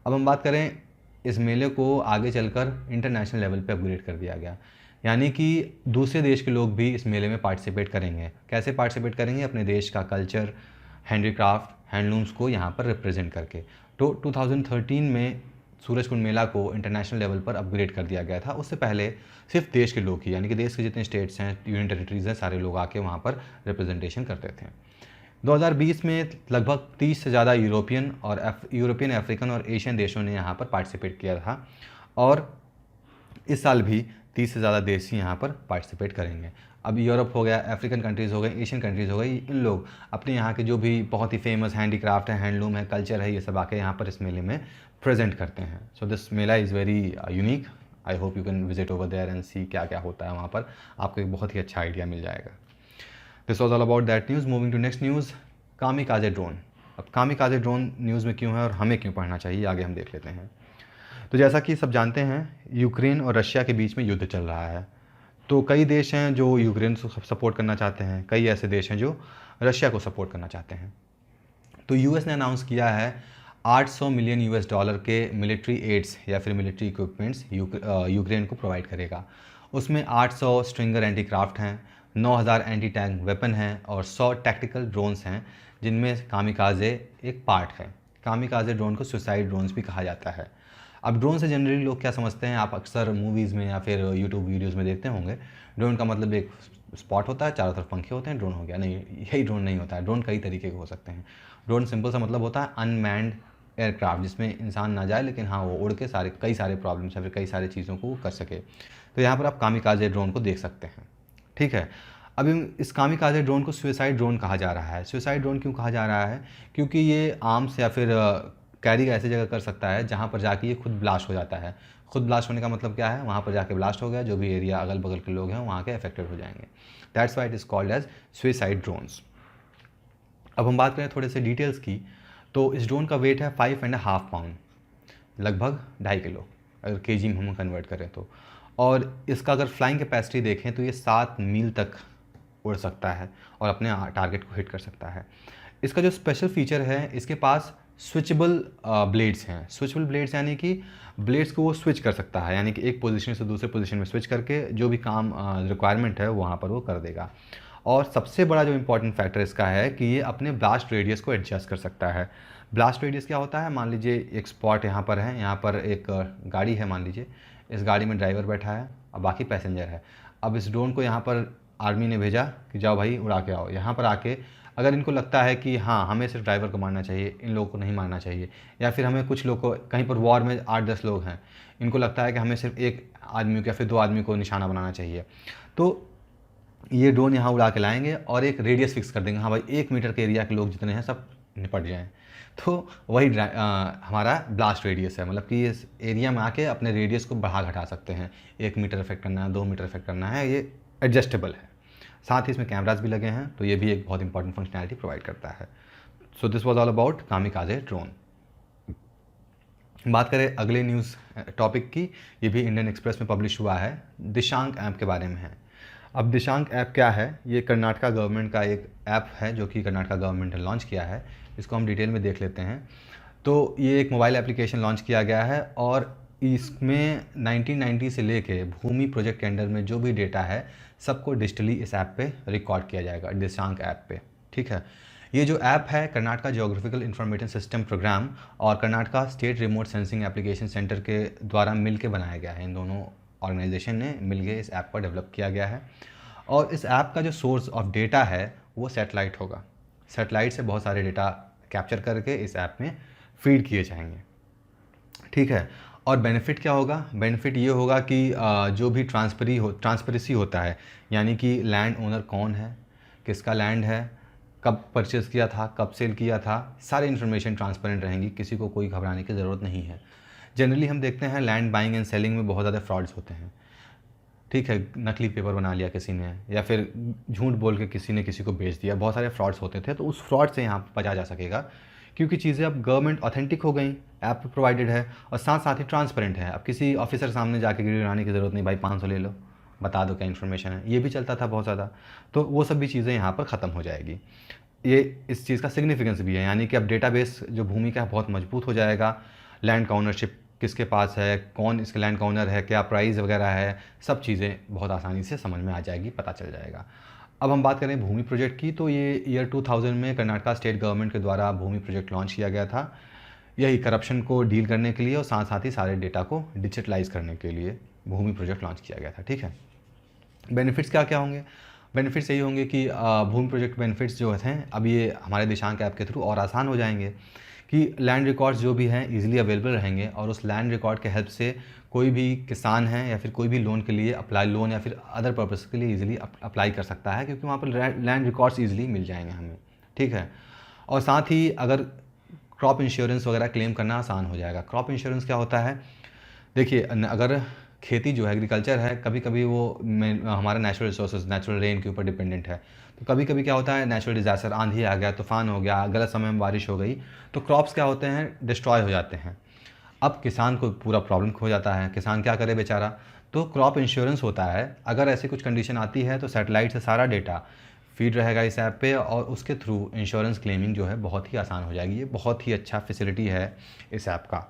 अब हम बात करें, इस मेले को आगे चलकर इंटरनेशनल लेवल पे अपग्रेड कर दिया गया, यानी कि दूसरे देश के लोग भी इस मेले में पार्टिसिपेट करेंगे। कैसे पार्टिसिपेट करेंगे, अपने देश का कल्चर, हैंडीक्राफ्ट, हैंडलूम्स को यहाँ पर रिप्रेजेंट करके। तो 2013 में सूरजकुंड मेला को इंटरनेशनल लेवल पर अपग्रेड कर दिया गया था। उससे पहले सिर्फ देश के लोग ही, यानी कि देश के जितने स्टेट्स हैं, यूनियन टेरिटरीज़ हैं, सारे लोग आके वहाँ पर रिप्रेजेंटेशन करते थे। 2020 में लगभग 30 से ज़्यादा यूरोपियन, अफ्रीकन और एशियन देशों ने यहाँ पर पार्टिसिपेट किया था, और इस साल भी 30 से ज़्यादा देश ही यहाँ पर पार्टिसिपेट करेंगे। अब यूरोप हो गया, अफ्रीकन कंट्रीज़ हो गए, एशियन कंट्रीज़ हो गई, इन लोग अपने यहाँ के जो भी बहुत ही फेमस हैंडीक्राफ्ट है, हैंडलूम है, कल्चर है, ये सब आके यहाँ पर इस मेले में प्रेजेंट करते हैं। So this mela is very unique. I hope you can visit over there and see क्या क्या होता है वहाँ पर, आपको एक बहुत ही अच्छा आइडिया मिल जाएगा। This was all about that news. Moving to next news, kamikaze drone. अब कामिकाज़े ड्रोन न्यूज़ में क्यों है और हमें क्यों पढ़ना चाहिए, आगे हम देख लेते हैं। तो जैसा कि सब जानते हैं, यूक्रेन और रशिया के बीच में युद्ध चल रहा है। तो कई देश हैं जो यूक्रेन को सपोर्ट करना चाहते हैं, कई ऐसे देश हैं जो रशिया को सपोर्ट करना चाहते हैं। तो यूएस ने अनाउंस किया है $800 मिलियन के मिलिट्री एड्स या फिर मिलिट्री इक्विपमेंट्स यूक्रेन को प्रोवाइड करेगा। उसमें 800 स्ट्रिंगर एंटीक्राफ्ट हैं, 9000 एंटी टैंक वेपन हैं और 100 टैक्टिकल ड्रोन्स हैं, जिनमें कामिकाज़े एक पार्ट है। कामिकाज़े ड्रोन को सुसाइड ड्रोन्स भी कहा जाता है। अब ड्रोन से जनरली लोग क्या समझते हैं, आप अक्सर मूवीज़ में या फिर यूट्यूब वीडियोज़ में देखते होंगे, ड्रोन का मतलब एक स्पॉट होता है, चारों तरफ पंखे होते हैं, ड्रोन हो गया। नहीं, यही ड्रोन नहीं होता है। ड्रोन कई तरीके के हो सकते हैं। ड्रोन सिंपल सा मतलब होता है अनमैन्ड एयरक्राफ्ट, जिसमें इंसान ना जाए लेकिन हाँ वो उड़ के कई सारे प्रॉब्लम्स या फिर कई सारी चीज़ों को कर सके। तो यहाँ पर आप कामिकाज़े ड्रोन को देख सकते हैं। ठीक है, अभी इस कामिकाज़े ड्रोन को सुसाइड ड्रोन कहा जा रहा है। सुसाइड ड्रोन क्यों कहा जा रहा है? क्योंकि ये आर्म्स या फिर कैरी ऐसी जगह कर सकता है जहाँ पर जाके ये खुद ब्लास्ट हो जाता है। खुद ब्लास्ट होने का मतलब क्या है? वहाँ पर जाके ब्लास्ट हो गया, जो भी एरिया अगल बगल के लोग हैं वहाँ के अफेक्टेड हो जाएंगे। That's why it is called as suicide drones. अब हम बात करें थोड़े से डिटेल्स की, तो इस ड्रोन का वेट है 5.5 पाउंड, लगभग 2.5 किलो अगर केजी में हम कन्वर्ट करें तो। और इसका अगर फ्लाइंग कैपेसिटी देखें तो ये 7 मील तक उड़ सकता है और अपने टारगेट को हिट कर सकता है। इसका जो स्पेशल फीचर है, इसके पास स्विचेबल ब्लेड्स हैं। स्विचेबल ब्लेड्स यानी कि ब्लेड्स को वो स्विच कर सकता है, यानी कि एक पोजीशन से दूसरे पोजीशन में स्विच करके जो भी काम रिक्वायरमेंट है वहाँ पर वो कर देगा। और सबसे बड़ा जो इम्पॉर्टेंट फैक्टर इसका है कि ये अपने ब्लास्ट रेडियस को एडजस्ट कर सकता है। ब्लास्ट रेडियस क्या होता है? मान लीजिए एक स्पॉट यहाँ पर है, यहाँ पर एक गाड़ी है, मान लीजिए इस गाड़ी में ड्राइवर बैठा है और बाकी पैसेंजर है। अब इस ड्रोन को यहाँ पर आर्मी ने भेजा कि जाओ भाई उड़ा के आओ। यहाँ पर आके अगर इनको लगता है कि हाँ हमें सिर्फ ड्राइवर को मारना चाहिए, इन लोगों को नहीं मारना चाहिए, या फिर हमें कुछ लोग को कहीं पर वॉर में 8-10 लोग हैं, इनको लगता है कि हमें सिर्फ एक आदमी को या फिर 2 आदमी को निशाना बनाना चाहिए, तो ये ड्रोन यहाँ उड़ा के लाएंगे और एक रेडियस फिक्स कर देंगे। हाँ भाई 1 मीटर के एरिया के लोग जितने हैं सब निपट जाएँ। तो वही हमारा ब्लास्ट रेडियस है, मतलब कि इस एरिया में आके अपने रेडियस को बढ़ा घटा सकते हैं। 1 मीटर इफेक्ट करना है, 2 मीटर इफेक्ट करना है, ये एडजस्टेबल है। साथ ही इसमें कैमरास भी लगे हैं, तो ये भी एक बहुत इंपॉर्टेंट फंक्शनैलिटी प्रोवाइड करता है। So this was all about kamikaze drone. बात करें अगले न्यूज़ टॉपिक की, ये भी इंडियन एक्सप्रेस में पब्लिश हुआ है, दिशांक ऐप के बारे में है। अब दिशांक ऐप क्या है? ये कर्नाटका गवर्नमेंट का एक ऐप है जो कि कर्नाटका गवर्नमेंट ने लॉन्च किया है। इसको हम डिटेल में देख लेते हैं। तो ये एक मोबाइल एप्लीकेशन लॉन्च किया गया है और इसमें 1990 से लेके भूमि प्रोजेक्ट के अंडर में जो भी डेटा है सबको डिजिटली इस ऐप पे रिकॉर्ड किया जाएगा, दिशांक ऐप पे। ठीक है, ये जो ऐप है Karnataka geographical information system program और Karnataka state remote sensing application centre के द्वारा मिल के बनाया गया है। इन दोनों ऑर्गेनाइजेशन ने मिल के इस ऐप को डेवलप किया गया है। और इस ऐप का जो सोर्स ऑफ डेटा है वो सैटेलाइट होगा। सैटेलाइट से बहुत सारे डेटा कैप्चर करके इस ऐप में फीड किए जाएंगे। ठीक है, और बेनिफिट क्या होगा? बेनिफिट ये होगा कि जो भी ट्रांसपेरेंसी होता है, यानी कि लैंड ओनर कौन है, किसका लैंड है, कब परचेज़ किया था, कब सेल किया था, सारी इन्फॉर्मेशन ट्रांसपेरेंट रहेंगी, किसी को कोई घबराने की ज़रूरत नहीं है। जनरली हम देखते हैं लैंड बाइंग एंड सेलिंग में बहुत ज़्यादा फ्रॉड्स होते हैं। ठीक है, नकली पेपर बना लिया किसी ने, या फिर झूठ बोल के किसी ने किसी को बेच दिया, बहुत सारे फ्रॉड्स होते थे। तो उस फ्रॉड से यहाँ बचा जा सकेगा, क्योंकि चीज़ें अब गवर्नमेंट ऑथेंटिक हो गई, ऐप प्रोवाइडेड है और साथ साथ ही ट्रांसपेरेंट है। अब किसी ऑफिसर सामने जाके गिराने की ज़रूरत नहीं, भाई 500 ले लो, बता दो क्या इन्फॉर्मेशन है। ये भी चलता था बहुत ज़्यादा, तो वो सब भी चीज़ें यहाँ पर ख़त्म हो जाएगी। ये इस चीज़ का सिग्निफिकेंस भी है, यानी कि अब डेटाबेस जो भूमि का है बहुत मजबूत हो जाएगा। लैंड का ओनरशिप किसके पास है, कौन इसके लैंड का ओनर है, क्या प्राइस वगैरह है, सब चीज़ें बहुत आसानी से समझ में आ जाएगी, पता चल जाएगा। अब हम बात करें भूमि प्रोजेक्ट की, तो ये ईयर 2000 में कर्नाटका स्टेट गवर्नमेंट के द्वारा भूमि प्रोजेक्ट लॉन्च किया गया था। यही करप्शन को डील करने के लिए और साथ साथ ही सारे डेटा को डिजिटलाइज करने के लिए भूमि प्रोजेक्ट लॉन्च किया गया था। ठीक है, बेनिफिट्स क्या क्या होंगे? बेनिफिट्स यही होंगे कि भूमि प्रोजेक्ट बेनिफिट्स जो हैं अब ये हमारे दिशांक ऐप के थ्रू और आसान हो जाएंगे, कि लैंड रिकॉर्ड्स जो भी हैं इजीली अवेलेबल रहेंगे और उस लैंड रिकॉर्ड के हेल्प से कोई भी किसान है या फिर कोई भी लोन के लिए लोन या फिर अदर पर्पस के लिए इजीली अप्लाई कर सकता है, क्योंकि वहाँ पर लैंड रिकॉर्ड्स इजीली मिल जाएंगे हमें। ठीक है, और साथ ही अगर क्रॉप इंश्योरेंस वगैरह क्लेम करना आसान हो जाएगा। क्रॉप इंश्योरेंस क्या होता है? देखिए, अगर खेती जो है, एग्रीकल्चर है, कभी कभी वो हमारा नेचुरल रिसोर्सेज, नेचुरल रेन के ऊपर डिपेंडेंट है। तो कभी कभी क्या होता है, नेचुरल डिज़ास्टर, आंधी आ गया, तूफान हो गया, गलत समय में बारिश हो गई, तो क्रॉप्स क्या होते हैं, डिस्ट्रॉय हो जाते हैं। अब किसान को पूरा प्रॉब्लम हो जाता है, किसान क्या करे बेचारा? तो क्रॉप इंश्योरेंस होता है, अगर ऐसी कुछ कंडीशन आती है तो सैटेलाइट से सारा डेटा फीड रहेगा इस ऐप पे और उसके थ्रू इंश्योरेंस क्लेमिंग जो है बहुत ही आसान हो जाएगी। ये बहुत ही अच्छा फैसिलिटी है इस ऐप का।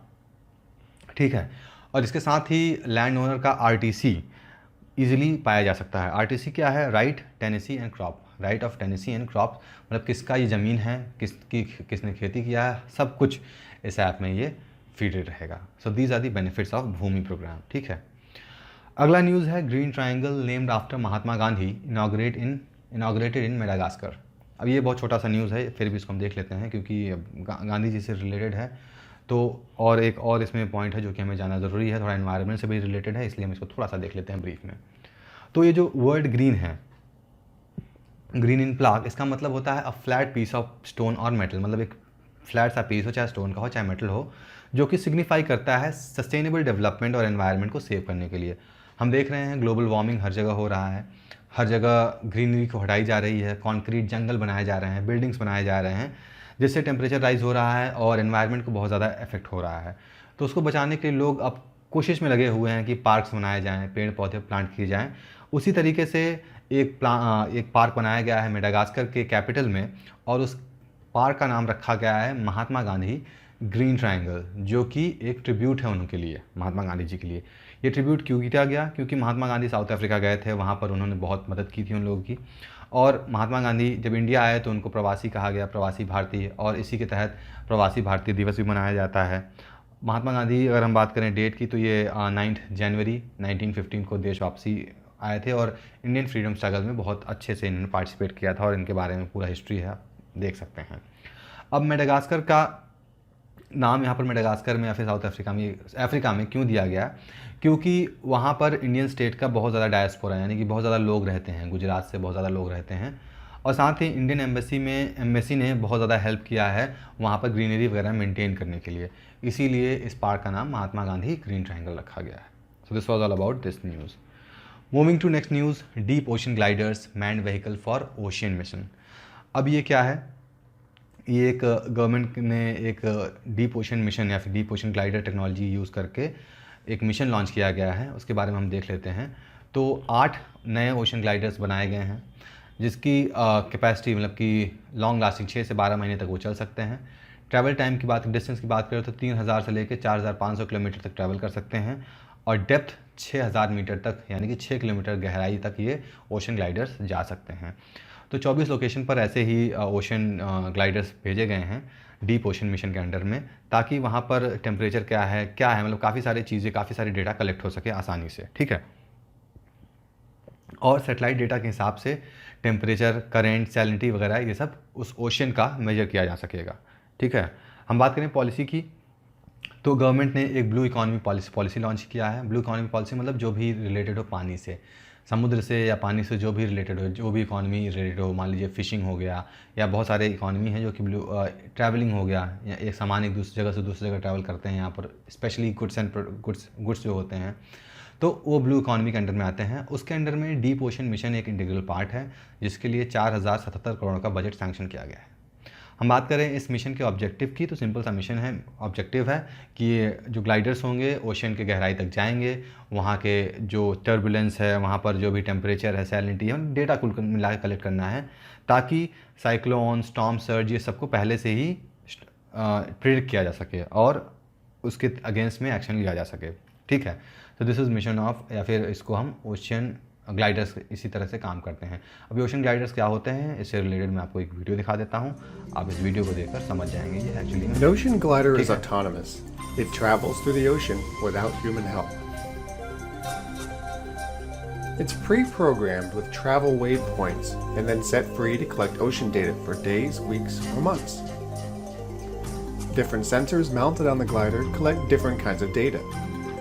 ठीक है, और इसके साथ ही लैंड ओनर का आरटीसी ईजिली पाया जा सकता है। आरटीसी क्या है? Right Tennessee and crop, right of Tennessee and crop, मतलब किसका ये ज़मीन है, किसने खेती किया है, सब कुछ इस ऐप में ये फीडेड रहेगा। So these are the benefits of Bhoomi program. ठीक है, अगला न्यूज़ है green triangle named after Mahatma Gandhi inaugurated in Madagascar. अब ये बहुत छोटा सा न्यूज़ है, फिर भी इसको हम देख लेते हैं क्योंकि गांधी जी से रिलेटेड है। तो और एक और इसमें पॉइंट है जो कि हमें जानना ज़रूरी है, थोड़ा एनवायरनमेंट से भी रिलेटेड है, इसलिए हम इसको थोड़ा सा देख लेते हैं ब्रीफ में। तो ये जो वर्ड ग्रीन है, ग्रीन इन प्लाग, इसका मतलब होता है a flat piece of stone और मेटल, मतलब एक फ्लैट सा पीस हो, चाहे स्टोन का हो चाहे मेटल हो, जो कि सिग्निफाई करता है सस्टेनेबल डेवलपमेंट और एनवायरनमेंट को सेव करने के लिए। हम देख रहे हैं ग्लोबल वार्मिंग हर जगह हो रहा है, हर जगह ग्रीनरी को हटाई जा रही है, कॉन्क्रीट जंगल बनाए जा रहे हैं, बिल्डिंग्स बनाए जा रहे हैं, जिससे टेम्परेचर राइज हो रहा है और एनवायरनमेंट को बहुत ज़्यादा इफेक्ट हो रहा है। तो उसको बचाने के लिए लोग अब कोशिश में लगे हुए हैं कि पार्क्स बनाए जाएँ, पेड़ पौधे प्लांट किए जाएँ। उसी तरीके से एक पार्क बनाया गया है मेडागास्कर के कैपिटल में, और उस पार्क का नाम रखा गया है महात्मा गांधी ग्रीन ट्रायंगल, जो कि एक ट्रिब्यूट है उनके लिए, महात्मा गांधी जी के लिए। ये ट्रिब्यूट क्यों किया गया? क्योंकि महात्मा गांधी साउथ अफ्रीका गए थे, वहाँ पर उन्होंने बहुत मदद की थी उन लोगों की, और महात्मा गांधी जब इंडिया आए तो उनको प्रवासी कहा गया, प्रवासी भारतीय, और इसी के तहत प्रवासी भारतीय दिवस भी मनाया जाता है। महात्मा गांधी, अगर हम बात करें डेट की, तो ये 9 जनवरी 1915 को देश वापसी आए थे, और इंडियन फ्रीडम स्ट्रगल में बहुत अच्छे से इन्होंने पार्टिसिपेट किया था, और इनके बारे में पूरा हिस्ट्री है, आप देख सकते हैं। अब मेडागास्कर का नाम यहाँ पर मेडागास्कर में या फिर साउथ अफ्रीका में क्यों दिया गया? क्योंकि वहाँ पर इंडियन स्टेट का बहुत ज़्यादा डायस्पोरा है, यानी कि बहुत ज़्यादा लोग रहते हैं, गुजरात से बहुत ज़्यादा लोग रहते हैं, और साथ ही इंडियन एम्बेसी ने बहुत ज़्यादा हेल्प किया है वहाँ पर ग्रीनरी वगैरह मेंटेन करने के लिए, इसीलिए इस पार्क का नाम महात्मा गांधी ग्रीन ट्रायंगल रखा गया है। So this was all about this news. Moving to next news, deep ocean gliders manned vehicle for ocean mission. अब ये क्या है? ये एक गवर्नमेंट ने एक डीप ओशन मिशन या फिर deep ocean glider technology use करके एक मिशन लॉन्च किया गया है, उसके बारे में हम देख लेते हैं। तो 8 नए ओशन ग्लाइडर्स बनाए गए हैं, जिसकी कैपेसिटी मतलब कि लॉन्ग लास्टिंग 6 से 12 महीने तक वो चल सकते हैं। ट्रैवल टाइम की बात, डिस्टेंस की बात करें तो 3000 से लेकर 4500 किलोमीटर तक ट्रैवल कर सकते हैं, और डेप्थ 6000 मीटर तक, यानी कि 6 किलोमीटर गहराई तक ये ओशन ग्लाइडर्स जा सकते हैं। तो 24 लोकेशन पर ऐसे ही ओशन ग्लाइडर्स भेजे गए हैं डीप ओशन मिशन के अंडर में, ताकि वहाँ पर टेम्परेचर क्या है मतलब काफ़ी सारी चीज़ें, काफ़ी सारी डेटा कलेक्ट हो सके आसानी से, ठीक है। और सेटेलाइट डेटा के हिसाब से टेम्परेचर, करंट, सैलिनिटी वगैरह ये सब उस ओशन का मेजर किया जा सकेगा, ठीक है। हम बात करें पॉलिसी की, तो गवर्नमेंट ने एक ब्लू इकॉनमी पॉलिसी लॉन्च किया है। ब्लू इकॉनमी पॉलिसी मतलब जो भी रिलेटेड हो पानी से, समुद्र से या पानी से जो भी रिलेटेड हो, जो भी इकॉनमी रिलेटेड हो, मान लीजिए फ़िशिंग हो गया, या बहुत सारे इकॉनमी हैं जो कि ट्रैवलिंग हो गया, या एक सामान एक दूसरी जगह से दूसरी जगह ट्रैवल करते हैं, यहाँ पर स्पेशली गुड्स जो होते हैं, तो वो ब्लू इकॉनमी के अंडर में आते हैं। उसके अंडर में डीप ओशन मिशन एक इंटीग्रल पार्ट है, जिसके लिए 4077 करोड़ का बजट सैंक्शन किया गया है। हम बात करें इस मिशन के ऑब्जेक्टिव की, तो सिंपल सा मिशन है, ऑब्जेक्टिव है कि ये जो ग्लाइडर्स होंगे ओशन के गहराई तक जाएंगे, वहाँ के जो टर्बुलेंस है, वहाँ पर जो भी टेम्परेचर है, सैलिनिटी है, डेटा कुल मिला के कलेक्ट करना है, ताकि साइक्लोन, स्टॉर्म सर्ज, ये सबको पहले से ही प्रिडिक्ट किया जा सके और उसके अगेंस्ट में एक्शन लिया जा सके, ठीक है। तो दिस इज़ मिशन ऑफ, या फिर इसको हम ओशन ग्लाइडर्स इसी तरह से काम करते हैं। अभी ओशन ग्लाइडर्स क्या होते हैं, इससे रिलेटेड मैं आपको एक वीडियो दिखा देता हूँ, आप इस वीडियो को देखकर समझ जाएंगे ये actually. An ocean glider is autonomous. It travels through the ocean without human help. It's pre-programmed with travel waypoints and then set free to collect ocean data for days, weeks, or months. Different sensors mounted on the glider collect different kinds of data.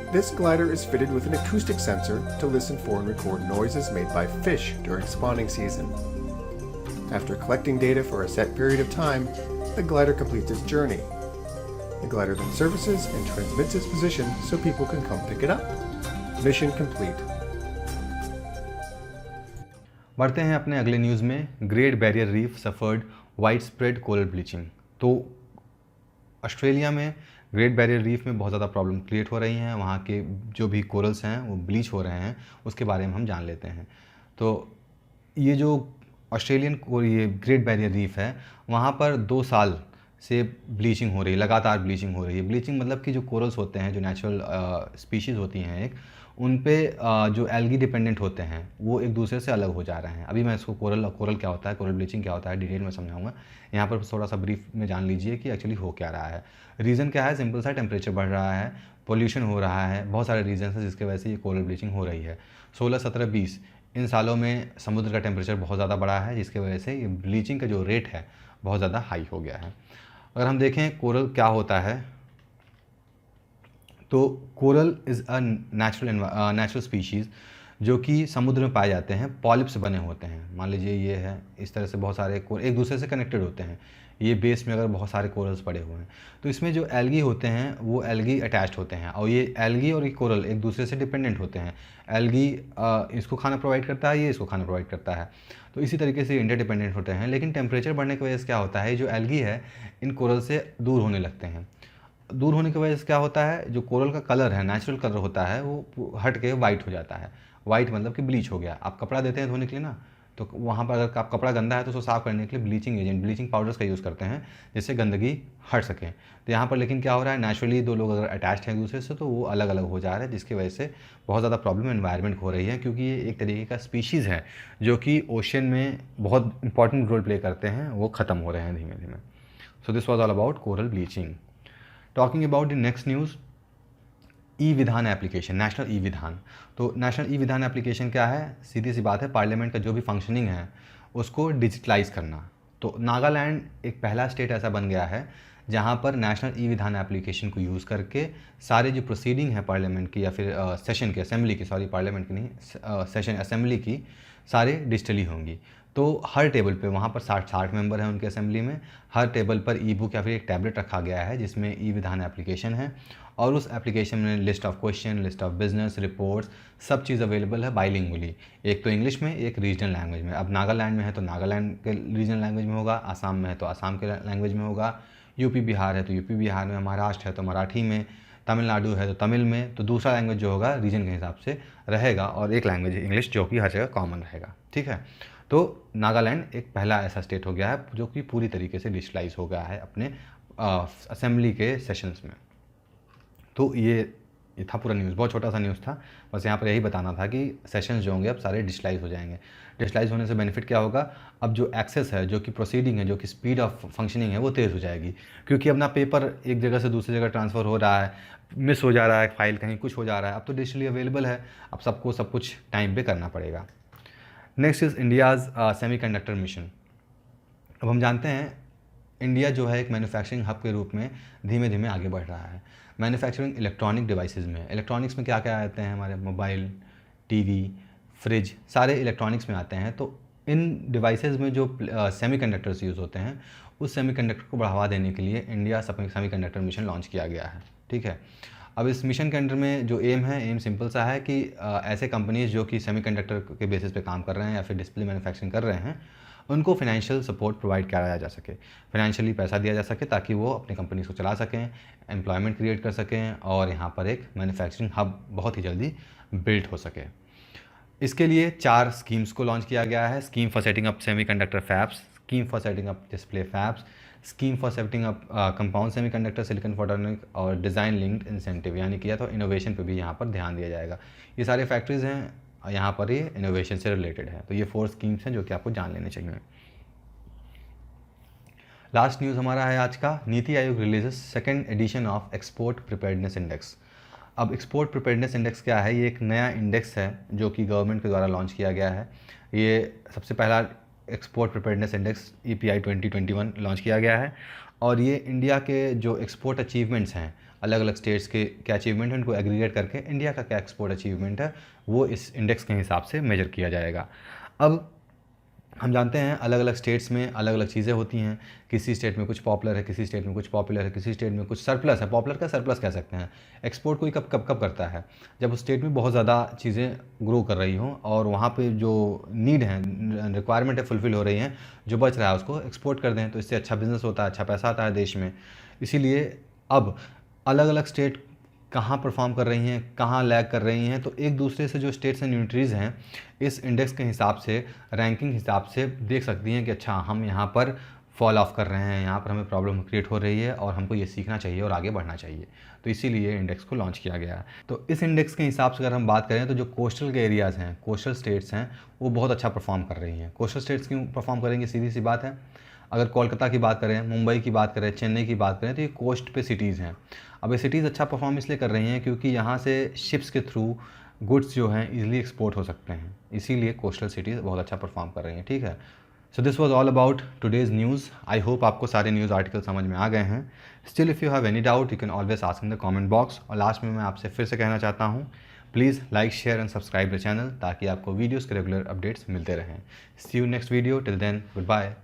This glider is fitted with an acoustic sensor to listen for and record noises made by fish during spawning season. After collecting data for a set period of time, the glider completes its journey. The glider then surfaces and transmits its position so people can come pick it up. Mission complete. बढ़ते हैं अपने अगले news में। Great barrier reef suffered wide spread coral bleaching. तो Australia में great barrier reef में बहुत ज़्यादा प्रॉब्लम क्रिएट हो रही हैं, वहाँ के जो भी कोरल्स हैं वो ब्लीच हो रहे हैं, उसके बारे में हम जान लेते हैं। तो ये जो ये ग्रेट बैरियर रीफ है, वहाँ पर 2 साल से ब्लीचिंग हो रही है, लगातार ब्लीचिंग हो रही है। ब्लीचिंग मतलब कि जो कोरल्स होते हैं, जो नेचुरल स्पीशीज़ होती हैं एक, उन पे जो एल्गी डिपेंडेंट होते हैं वो एक दूसरे से अलग हो जा रहे हैं। अभी मैं इसको कोरल क्या होता है, कोरल ब्लीचिंग क्या होता है, डिटेल में समझाऊंगा। यहाँ पर थोड़ा सा ब्रीफ में जान लीजिए कि एक्चुअली हो क्या रहा है। रीज़न क्या है, सिंपल सा, टेम्परेचर बढ़ रहा है, पोल्यूशन हो रहा है, बहुत सारे रीजन हैं जिसके वजह से ये कोरल ब्लीचिंग हो रही है। 16, 17, 20 इन सालों में समुद्र का टेम्परेचर बहुत ज़्यादा बढ़ा है, जिसके वजह से ये ब्लीचिंग का जो रेट है बहुत ज़्यादा हाई हो गया है। अगर हम देखें कोरल क्या होता है, तो coral is a natural species जो कि समुद्र में पाए जाते हैं, पॉलिप्स बने होते हैं। मान लीजिए ये है, इस तरह से बहुत सारे एक दूसरे से कनेक्टेड होते हैं। ये बेस में अगर बहुत सारे कोरल्स पड़े हुए हैं तो इसमें जो एल्गी होते हैं वो एल्गी अटैच्ड होते हैं, और ये एल्गी और ये कोरल एक दूसरे से डिपेंडेंट होते हैं। एल्गी इसको खाना प्रोवाइड करता है, ये इसको खाना प्रोवाइड करता है, तो इसी तरीके से इंटरडिपेंडेंट होते हैं। लेकिन टेम्परेचर बढ़ने की वजह से क्या होता है, जो एल्गी है इन कोरल से दूर होने लगते हैं। दूर होने की वजह से क्या होता है, जो कोरल का कलर है, नेचुरल कलर होता है, वो हट के वाइट हो जाता है। वाइट मतलब कि ब्लीच हो गया। आप कपड़ा देते हैं धोने के लिए ना, तो वहाँ पर अगर आप कपड़ा गंदा है तो उसको साफ़ करने के लिए ब्लीचिंग एजेंट, ब्लीचिंग पाउडर्स का यूज़ करते हैं जिससे गंदगी हट सके। तो यहाँ पर लेकिन क्या हो रहा है, नेचुरली दो लोग अगर अटैच्ड हैं एक दूसरे से तो वो अलग अलग हो जा रहे हैं, जिसकी वजह से बहुत ज़्यादा प्रॉब्लम एनवायरनमेंट हो रही है, क्योंकि ये एक तरीके का स्पीशीज़ है जो कि ओशन में बहुत इंपॉर्टेंट रोल प्ले करते हैं, वो ख़त्म हो रहे हैं धीमे धीमे। So this was all about coral bleaching. Talking about the next news, e Vidhan application, national e विधान। तो नेशनल ई विधान एप्लीकेशन क्या है, सीधी सी बात है, पार्लियामेंट का जो भी फंक्शनिंग है उसको डिजिटलाइज करना। तो नागालैंड एक पहला स्टेट ऐसा बन गया है जहाँ पर नेशनल ई विधान एप्लीकेशन को यूज़ करके सारे जो प्रोसीडिंग है पार्लियामेंट की या फिर सेशन की, असेंबली की, सॉरी पार्लियामेंट की नहीं, सेशन असेंबली की, सारे डिजिटली होंगी। तो हर टेबल पे, वहाँ पर 60 मेंबर हैं उनके असेंबली में, हर टेबल पर ई बुक या फिर एक टैबलेट रखा गया है जिसमें ई विधान एप्लीकेशन है, और उस एप्लीकेशन में list of question, list of business reports, सब चीज़ अवेलेबल है बाइलिंगुअली, एक तो इंग्लिश में, एक रीजनल लैंग्वेज में। अब नागालैंड में है तो नागालैंड के रीजनल लैंग्वेज में होगा, आसाम में है तो आसाम के लैंग्वेज में होगा, यूपी बिहार है तो यूपी बिहार में, महाराष्ट्र है तो मराठी में, तमिलनाडु है तो तमिल में, तो दूसरा लैंग्वेज जो होगा रीजन के हिसाब से रहेगा, और एक लैंग्वेज इंग्लिश जो कि हर जगह कॉमन रहेगा। ठीक है, तो नागालैंड एक पहला ऐसा स्टेट हो गया है जो कि पूरी तरीके से डिजिटलाइज हो गया है अपने असेंबली के सेशंस में। तो ये था पूरा न्यूज़, बहुत छोटा सा न्यूज़ था, बस यहाँ पर यही बताना था कि सेशंस जो होंगे अब सारे डिजिटलाइज हो जाएंगे। डिजिटलाइज होने से बेनिफिट क्या होगा, अब जो एक्सेस है, जो कि प्रोसीडिंग है, जो कि स्पीड ऑफ फंक्शनिंग है, वो तेज़ हो जाएगी, क्योंकि अब ना पेपर एक जगह से दूसरी जगह ट्रांसफ़र हो रहा है, मिस हो जा रहा है, फाइल कहीं कुछ हो जा रहा है, अब तो डिजिटली अवेलेबल है, अब सबको सब कुछ टाइम पे करना पड़ेगा। Next is India's semiconductor mission. अब हम जानते हैं इंडिया जो है एक मैन्युफैक्चरिंग हब के रूप में धीमे धीमे आगे बढ़ रहा है। मैन्युफैक्चरिंग इलेक्ट्रॉनिक डिवाइसेस में, इलेक्ट्रॉनिक्स में क्या क्या आते हैं, हमारे मोबाइल, टीवी, फ्रिज, सारे इलेक्ट्रॉनिक्स में आते हैं। तो इन डिवाइसेस में जो सेमीकंडक्टर्स यूज़ होते हैं, उस सेमीकंडक्टर को बढ़ावा देने के लिए इंडिया सेमीकंडक्टर मिशन लॉन्च किया गया है। ठीक है, अब इस मिशन के अंडर में जो एम है, एम सिंपल सा है कि ऐसे कंपनीज जो कि सेमीकंडक्टर के बेसिस पे काम कर रहे हैं या फिर डिस्प्ले मैन्युफैक्चरिंग कर रहे हैं, उनको फाइनेंशियल सपोर्ट प्रोवाइड कराया जा सके, फाइनेंशियली पैसा दिया जा सके, ताकि वो अपनी कंपनीज को चला सकें, एम्प्लॉयमेंट क्रिएट कर सकें, और यहाँ पर एक मैन्युफैक्चरिंग हब बहुत ही जल्दी बिल्ड हो सके। इसके लिए 4 स्कीम्स को लॉन्च किया गया है। Scheme for setting up semiconductor fabs, scheme for setting up display fabs, scheme for setting up compound semiconductor silicon photonic, और डिज़ाइन लिंक्ड इंसेंटिव, यानी कि या तो इनोवेशन पे भी यहाँ पर ध्यान दिया जाएगा। ये सारे फैक्ट्रीज़ हैं यहाँ पर, ये इनोवेशन से रिलेटेड है। तो ये 4 स्कीम्स हैं जो कि आपको जान लेने चाहिए। लास्ट न्यूज़ हमारा है आज का, NITI Aayog releases second edition of export preparedness index. अब एक्सपोर्ट प्रिपेयर्डनेस इंडेक्स क्या है, ये एक नया इंडेक्स है जो कि गवर्नमेंट के द्वारा लॉन्च किया गया है। ये सबसे पहला export preparedness index EPI 2021 launch किया गया है, और ये इंडिया के जो एक्सपोर्ट अचीवमेंट्स हैं, अलग अलग स्टेट्स के क्या अचीवमेंट हैं, उनको एग्रीगेट करके इंडिया का क्या एक्सपोर्ट अचीवमेंट है वो इस इंडेक्स के हिसाब से मेजर किया जाएगा। अब हम जानते हैं अलग अलग स्टेट्स में अलग अलग चीज़ें होती हैं, किसी स्टेट में कुछ पॉपुलर है, किसी स्टेट में कुछ पॉपुलर है, किसी स्टेट में कुछ सरप्लस है। पॉपुलर का सरप्लस कह सकते हैं। एक्सपोर्ट कोई कब करता है, जब उस स्टेट में बहुत ज़्यादा चीज़ें ग्रो कर रही हों और वहाँ पे जो नीड है, रिक्वायरमेंट है, फुलफ़िल हो रही हैं, जो बच रहा है उसको एक्सपोर्ट कर दें, तो इससे अच्छा बिज़नेस होता है, अच्छा पैसा आता है देश में। इसीलिए अब अलग अलग स्टेट कहाँ परफॉर्म कर रही हैं, कहाँ लैग कर रही हैं, तो एक दूसरे से जो स्टेट्स एंड यूनिटरीज़ हैं इस इंडेक्स के हिसाब से, रैंकिंग हिसाब से देख सकती हैं कि अच्छा हम यहाँ पर फॉल ऑफ कर रहे हैं, यहाँ पर हमें प्रॉब्लम क्रिएट हो रही है और हमको ये सीखना चाहिए और आगे बढ़ना चाहिए। तो इसीलिए इंडेक्स को लॉन्च किया गया है। तो इस इंडेक्स के हिसाब से अगर हम बात करें तो जो कोस्टल के एरियाज़ हैं, कोस्टल स्टेट्स हैं, वो बहुत अच्छा परफॉर्म कर रही हैं। कोस्टल स्टेट्स क्यों परफॉर्म करेंगे, सीधी सी बात है। अगर कोलकाता की बात करें, मुंबई की बात करें, चेन्नई की बात करें, तो ये कोस्ट पे सिटीज़ हैं। अब ये सिटीज़ अच्छा परफॉर्म इसलिए कर रही हैं क्योंकि यहाँ से शिप्स के थ्रू गुड्स जो हैं ईजिली एक्सपोर्ट हो सकते हैं, इसीलिए कोस्टल सिटीज़ बहुत अच्छा परफॉर्म कर रही हैं। ठीक है, so this was all about today's news. I hope आपको सारे न्यूज़ आर्टिकल समझ में आ गए हैं। Still if you have any doubt you can always ask in the comment box. और लास्ट में मैं आपसे फिर से कहना चाहता हूँ, please like, share and subscribe the channel ताकि आपको वीडियोज़ के रेगुलर अपडेट्स मिलते रहें। See you next video, till then good bye.